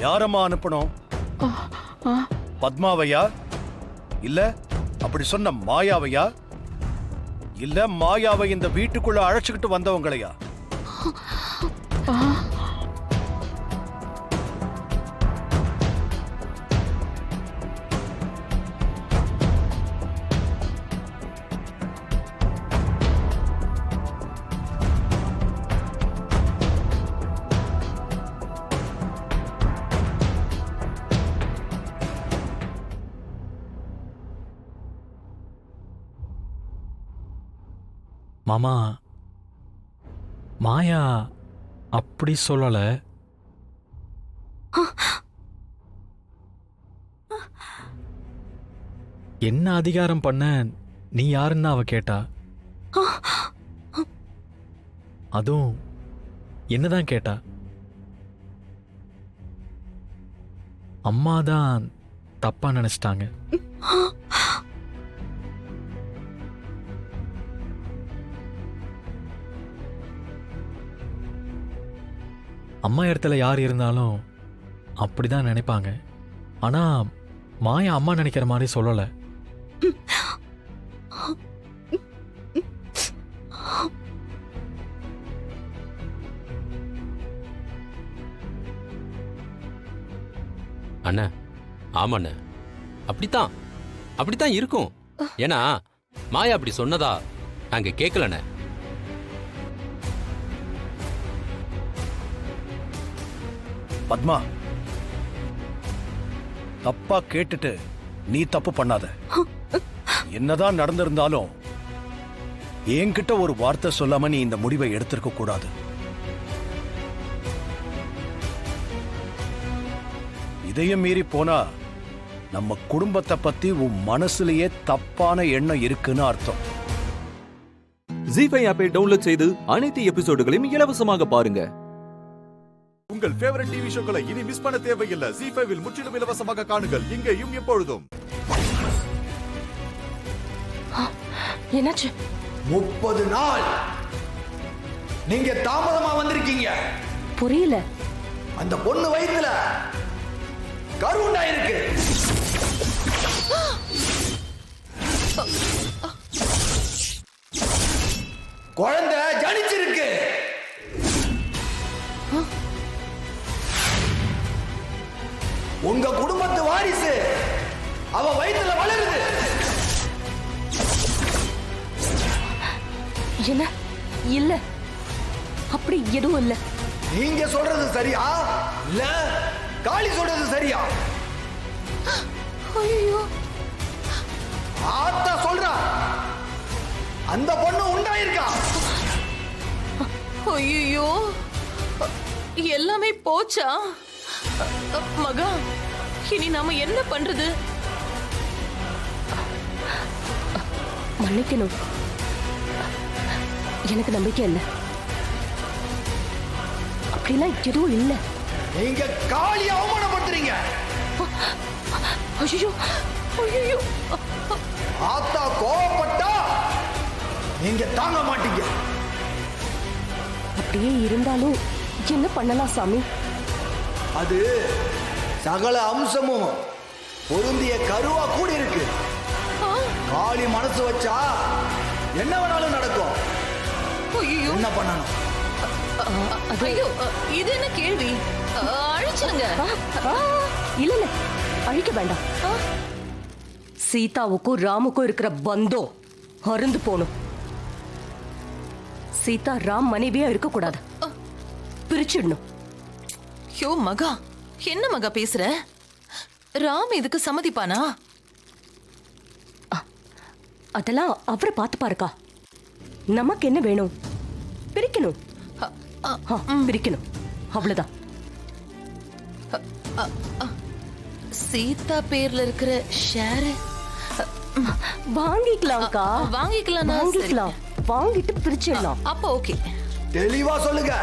யாரம்மா அனுப்பணும்? பத்மாவையா, இல்ல அப்படி சொன்ன மாயாவையா, இல்ல மாயாவை இந்த வீட்டுக்குள்ள அழைச்சுக்கிட்டு வந்தவங்களையா? மாமா, மாயா அப்படி சொல்லல. என்ன அதிகாரம் பண்ண நீ யாருன்னு அவ கேட்டா. அதுவும் என்னதான் கேட்டா. அம்மா தான் தப்பா நினைச்சிட்டாங்க. அம்மா இடத்துல யார் இருந்தாலும் அப்படிதான் நினைப்பாங்க. ஆனா மாயா அம்மா நினைக்கிற மாதிரி சொல்லல. அண்ணா ஆமாண்ண, அப்படித்தான் இருக்கும். ஏன்னா மாயா அப்படி சொன்னதா நாங்க கேட்கலண்ண. பத்மா, தப்பா கேட்டுட்டு நீ தப்பு பண்ணாத. என்னதான் நடந்திருந்தாலும் என்கிட்ட ஒரு வார்த்தை சொல்லாம நீ இந்த முடிவை எடுத்திருக்க கூடாது. இதையும் மீறி போனா நம்ம குடும்பத்தை பத்தி உன் மனசுலயே தப்பான எண்ணம் இருக்குன்னு அர்த்தம். ஜீஃபை ஆப்பை டவுன்லோட் செய்து அனைத்து எபிசோடுகளையும் இலவசமாக பாருங்க. உங்கள் ஃபேவரட் டிவி ஷோக்களை இனி மிஸ் பண்ண தேவையில்லை. ஜீ5 இல் முற்றிலும் இலவசமாக காணுங்கள், இங்கேயும் எப்பொழுதும். என்னாச்சு? 30 நாள் நீங்க தாமதமா வந்திருக்கீங்க. புரியல. அந்த பொண்ணு வயித்துல கருவுண்டா இருக்கு. குழந்தை ஜனிச்சிருக்கு. உங்க குடும்பத்து வாரிசு அவ வயித்துல வளருது. என்ன? இல்ல, அப்படி எதுவும் இல்ல. நீங்க சொல்றது சரியா இல்ல காளி சொல்றது சரியா? ஐயோ, ஆத்தா சொல்றா அந்த பொண்ணு உண்டாயிருக்கா. ஐயோ, எல்லாமே போச்சா? மகா, இனி நாம என்ன பண்றது? மன்னிக்கணும், எனக்கு நம்பிக்கை இல்லை. அப்படிலாம் எதுவும் இல்லை. நீங்க காளி அவமானப்படுத்துறீங்க. ஐயோ ஐயோ, ஆத்தா கோவப்பட்டா நீங்க தாங்க மாட்டீங்க. அப்படியே இருந்தாலும் என்ன பண்ணலாம் சாமி? அது சகல அம்சமும் பொருந்திய கருவா கூடி இருக்கு. காளி மனசு வச்சா என்ன வேணாலும் நடக்கும். என்ன பண்ணணும்? ஐயோ, இது என்ன கேள்வி? அழிச்சிருங்க. இல்ல இல்ல, அழிக்க வேண்டாம். சீதாவுக்கும் ராமுக்கும் இருக்கிற பந்தம் அருந்து போணும். சீதா ராம் மனைவியா இருக்க கூடாது, பிரிச்சிடணும். யோ மகா, என்ன மகா பேசுற? ராம் இதுக்கு சம்மதிப்பானா? அதெல்லாம் அவரை பார்த்து பாருக்கா. நமக்கு என்ன வேணும்? பிரிக்கணும், பிரிக்கணும், அவ்வளவுதான். சீதா பேர்ல இருக்கிற ஷேர் வாங்கிக்கலாம்க்கா. வாங்கிக்கலாம், வாங்கிட்டு பிரிச்சிடலாம். அப்ப ஓகே. தெளிவா சொல்லுங்க,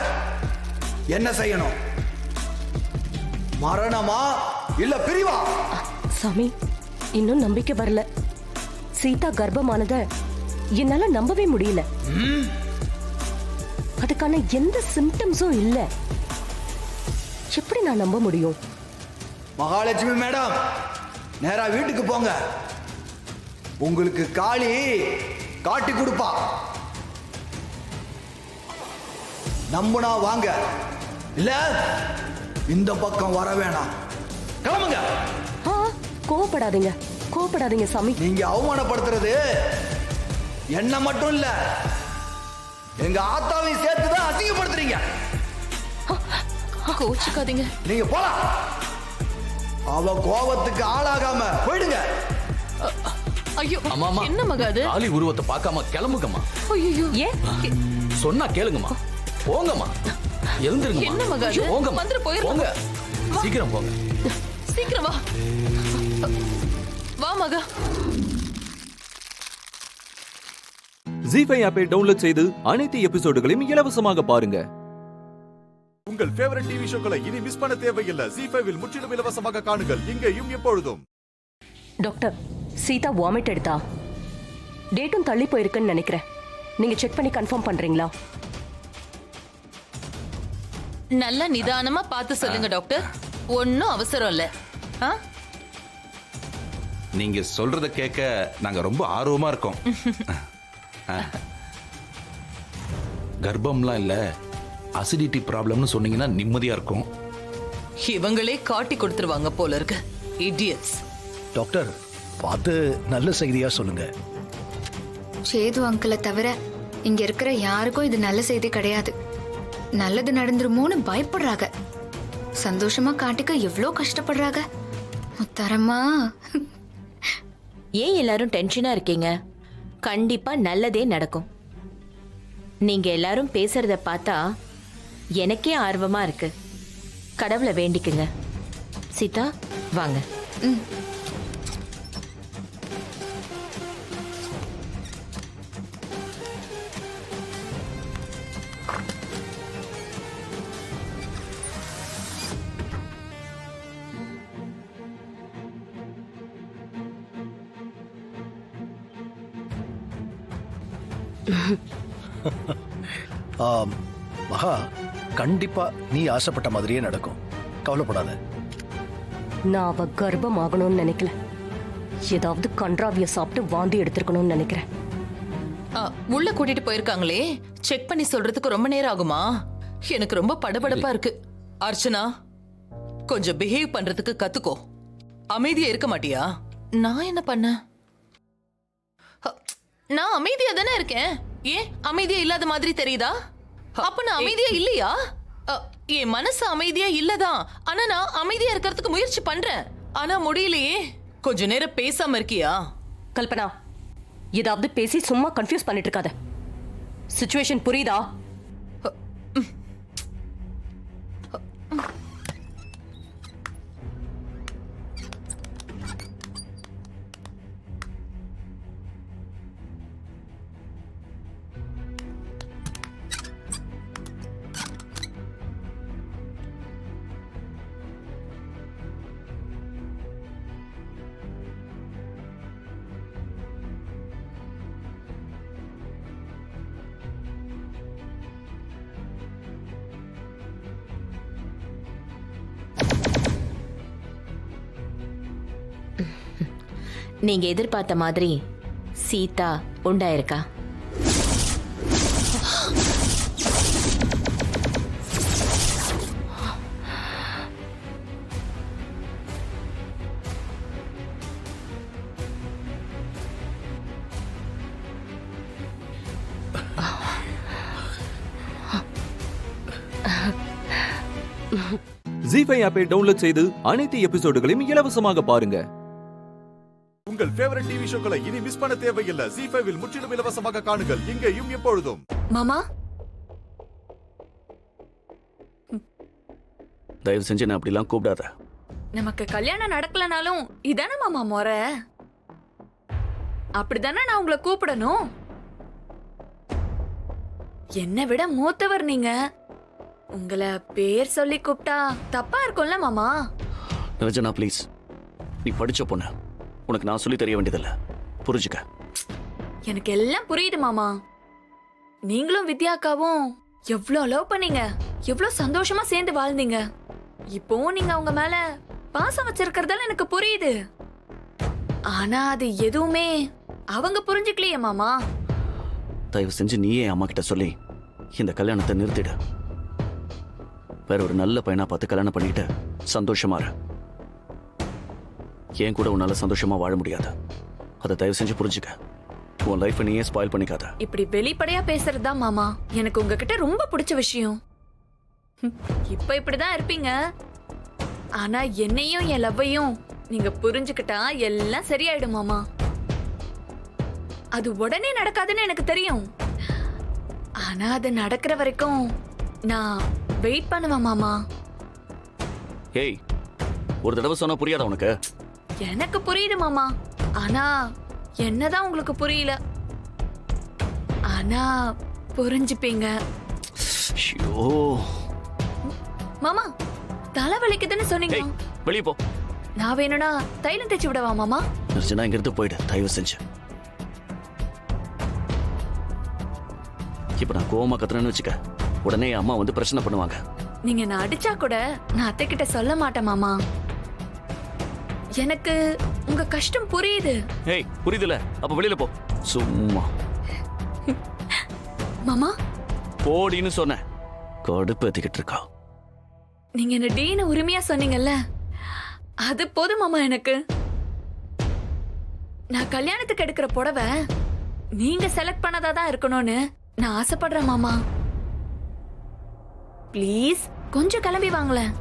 என்ன செய்யணும்? மரணமா இல்ல பிரிவா? சாமி, இன்னும் நம்பிக்கை வரல. சீதா கர்ப்பமானத என்னால நம்பவே முடியல. அதுக்கான எந்த சிம்டம்ஸும் இல்ல. எப்படி நான் நம்ப முடியும்? மகாலட்சுமி மேடம், நேரா வீட்டுக்கு போங்க. உங்களுக்கு காளி காட்டி கொடுப்பா. நம்புனா வாங்க, இல்ல இந்த பக்கம் வர வேணாம். கிளம்புங்க. கோவப்படாதீங்க, கோவப்படாதீங்க சாமி. நீங்க அவமானப்படுத்துறது என்ன மட்டும் இல்ல, எங்க ஆத்தாவையும் சேர்த்துதான் அசிங்கப்படுத்துறீங்க. கோச்சுக்காதீங்க. நீங்க போலாம். அவ கோபத்துக்கு ஆளாகாம போயிடுங்க. ஐயோ, அம்மா, என்ன மகா அது? காளி உருவத்தை பார்க்காம கிளம்புங்கம்மா. ஐயோ, ஏன் சொன்னா கேளுங்கம்மா. போங்கம்மா, எழுந்திருங்க. என்ன மகா அது? போங்கம்மா, வந்துரு, போயிரு. போங்க, சீக்கிரம் போங்க. சீக்கிரம் வா. வா மகா. ஜீஃபை ஆப்பை டவுன்லோட் செய்து அனைத்து எபிசோடுகளையும் இலவசமாக பாருங்க. உங்கள் ஃபேவரட் டிவி ஷோக்களை இனி மிஸ் பண்ண தேவையில்லை. ஜீ5 இல் முற்றிலும் இலவசமாக காணுங்கள், இங்கேயும் எப்பொழுதும். டாக்டர், சீதா வாமிட் எடுத்தா. டேட்டும் தள்ளி போயிருக்குன்னு நினைக்கிறேன். நீங்க செக் பண்ணி கன்ஃபார்ம் பண்றீங்களா? நல்ல நிதானமா பார்த்து சொல்லுங்க டாக்டர். ஒன்னும் அவசரம் இல்ல. நீங்க சொல்றத கேட்க நாங்க ரொம்ப ஆர்வமா இருக்கோம். கர்ப்பம்லாம் இல்ல, அசிடிட்டி ப்ராப்ளம்னு சொன்னீங்கன்னா நிம்மதியா இருக்கும். இவங்களே காட்டி கொடுத்துருவாங்க போல இருக்கு. இடியட்ஸ். டாக்டர் பார்த்து நல்ல செய்தியா சொல்லுங்க. சேது அங்கிளை தவிர இங்க இருக்கிற யாருக்கும் இது நல்ல செய்தி கிடையாது. நல்லது நடந்துருமோன்னு பயப்படுறாங்க. சந்தோஷமா காட்டிக்க எவ்வளோ கஷ்டப்படுறாங்க. முத்தரமா. ஏன் எல்லாரும் டென்ஷனா இருக்கீங்க? கண்டிப்பா நல்லதே நடக்கும். நீங்க எல்லாரும் பேசுறத பார்த்தா எனக்கே ஆர்வமா இருக்கு. கடவுளை வேண்டிக்குங்க. சீதா வாங்க. மகா, கண்டிப்பா நீ ஆசைப்பட்ட மாதிரியே நடக்கும். கவலைப்படாத. நான் அவ கர்ப்பம் ஆகணும்னு நினைக்கல. ஏதாவது கன்றாவிய சாப்பிட்டு வாந்தி எடுத்திருக்கணும்னு நினைக்கிறேன். உள்ள கூட்டிட்டு போயிருக்காங்களே, செக் பண்ணி சொல்றதுக்கு ரொம்ப நேரம் ஆகுமா? எனக்கு ரொம்ப படபடப்பா இருக்கு. அர்ச்சனா, கொஞ்சம் பிஹேவ் பண்றதுக்கு கத்துக்கோ. அமைதியா இருக்க மாட்டியா? நான் என்ன பண்ண? நான் அமைதியா தானே இருக்கேன். ஏன் அமைதியா இல்லாத மாதிரி தெரியுதா? அப்ப நான் அமைதியா இல்லையா? என் மனசு அமைதியா இல்லதான். ஆனா நான் அமைதியா இருக்கிறதுக்கு முயற்சி பண்றேன். ஆனா முடியலையே. கொஞ்ச நேரம் பேசாம இருக்கியா? கல்பனா, ஏதாவது பேசி சும்மா கன்ஃபியூஸ் பண்ணிட்டு இருக்காத. சிச்சுவேஷன் புரியுதா? நீங்க எதிர்பார்த்த மாதிரி சீதா உண்டாயிருக்கா? ஜீ5 ஆப்பை டவுன்லோட் செய்து அனைத்து எபிசோடுகளையும் இலவசமாக பாருங்க. உங்கள் ஃபேவரட் டிவி ஷோக்களை இனி மிஸ் பண்ண தேவையில்லை. ஜீ5 இல் முற்றிலும் இலவசமாக காணுங்கள். இங்கேயும் எப்பொழுதும். மாமா, தயவு செஞ்சு நான் அப்படிலாம் கூப்பிடாத. நமக்கு கல்யாணம் நடக்கலனாலும் இதானே மாமா முறை. அப்படிதானே நான் உங்களை கூப்பிடணும். என்னை விட மூத்தவர் நீங்க. உங்களை பேர் சொல்லி கூப்பிட்டா தப்பா இருக்கும்ல மாமா? ரஞ்சனா ப்ளீஸ், நீ படிச்ச பொண்ணு. உனக்கு நான் சொல்லி தெரிய வேண்டியதில்ல, புரிஞ்சுக்க. எனக்கு எல்லாம் புரியுது மாமா. நீங்களும் வித்யாக்காவும் எவ்வளவு லவ் பண்ணீங்க, எவ்வளவு சந்தோஷமா சேர்ந்து வாழ்ந்தீங்க. இப்போ நீங்க அவங்க மேல பாசம் வச்சிருக்கிறதால எனக்கு புரியுது. ஆனா அது எதுவுமே அவங்க புரிஞ்சுக்கலையே மாமா. தயவு செஞ்சு நீயே அம்மா கிட்ட சொல்லி இந்த கல்யாணத்தை நிறுத்திடு. வேற ஒரு நல்ல பையனா பார்த்து கல்யாணம் பண்ணிட்டு சந்தோஷமா இரு. ஏன் கூட உன்னால சந்தோஷமா வாழ முடியாது. அதை தயவு செஞ்சு புரிஞ்சுக்க. உன் லைஃப் நீயே ஸ்பாயில் பண்ணிக்காத. இப்படி வெளிப்படையா பேசுறதுதான் மாமா எனக்கு உங்ககிட்ட ரொம்ப பிடிச்ச விஷயம். இப்ப இப்படிதான் இருப்பீங்க. ஆனா என்னையும் என் லவ்வையும் நீங்க புரிஞ்சுக்கிட்டா எல்லாம் சரியாயிடும் மாமா. அது உடனே நடக்காதுன்னு எனக்கு தெரியும். ஆனா அது நடக்கிற வரைக்கும் நான் வெயிட் பண்ணுவேன் மாமா. ஏய், ஒரு தடவை சொன்னா புரியாதா உனக்கு? எனக்கு புரியுது மாமா. ஆனா என்னதான் உங்களுக்கு புரியல. ஆனா புரிஞ்சுப்பீங்க. மாமா, தலை வலிக்குதுன்னு சொன்னீங்க. வெளியே போ. நான் வேணும்னா தைலம் தேய்ச்சி விடவா மாமா? நிர்ஜனா, இங்கிருந்து போயிடு தயவு செஞ்சு. இப்ப நான் கோவமா கத்துறேன்னு வச்சுக்க, உடனே அம்மா வந்து பிரச்சனை பண்ணுவாங்க. நீங்க நான் அடிச்சா கூட நான் அத்தை கிட்ட சொல்ல மாட்டேன் மாமா. எனக்கு உங்க கஷ்டம் புரியுது. ஏய், புரியுதுல? அப்ப வெளியில போ. சும்மா மாமா போடின்னு சொன்ன. கடுப்பு ஏத்திக்கிட்டு இருக்கா. நீங்க என்ன டீன உரிமையா சொன்னீங்கல்ல, அது போதும் மாமா எனக்கு. நான் கல்யாணத்துக்கு எடுக்கிற புடவை நீங்க செலக்ட் பண்ணதா தான் இருக்கணும்னு நான் ஆசைப்படுறேன் மாமா. ப்ளீஸ் கொஞ்சம் கிளம்பி வாங்களேன்.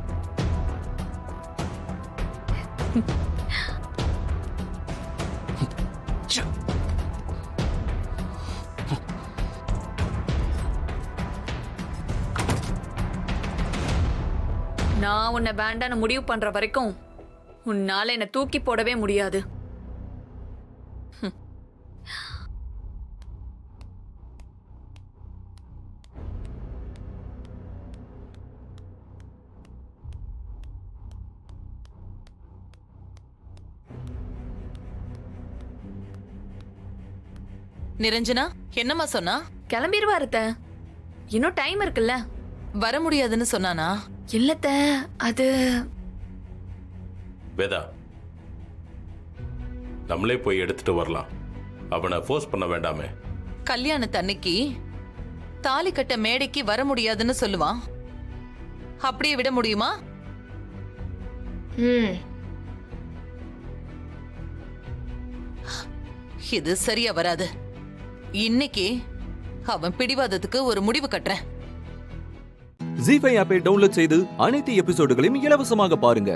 நான் உன்னை வேண்டான்னு முடிவு பண்ற வரைக்கும் உன்னால என்னை தூக்கி போடவே முடியாது. நிரஞ்சனா என்னம்மா சொன்னா? கிளம்பிடுவாரு அத்தை. இன்னும் டைம் இருக்குல்ல. வர முடியாதுன்னு சொன்னானா? இல்லத்த, அது வேதா, நம்மளே போய் எடுத்துட்டு வரலாம். அவனை ஃபோர்ஸ் பண்ண வேண்டாமே. கல்யாணத்தன்னைக்கு தாலி கட்ட மேடைக்கு வர முடியாதுன்னு சொல்லுவான். அப்படியே விட முடியுமா? இது சரியா வராது. இன்னைக்கு அவன் பிடிவாதத்துக்கு ஒரு முடிவு கட்டுறேன். ஜீ5 ஆப்பை டவுன்லோட் செய்து அனைத்து எபிசோடுகளையும் இலவசமாக பாருங்க.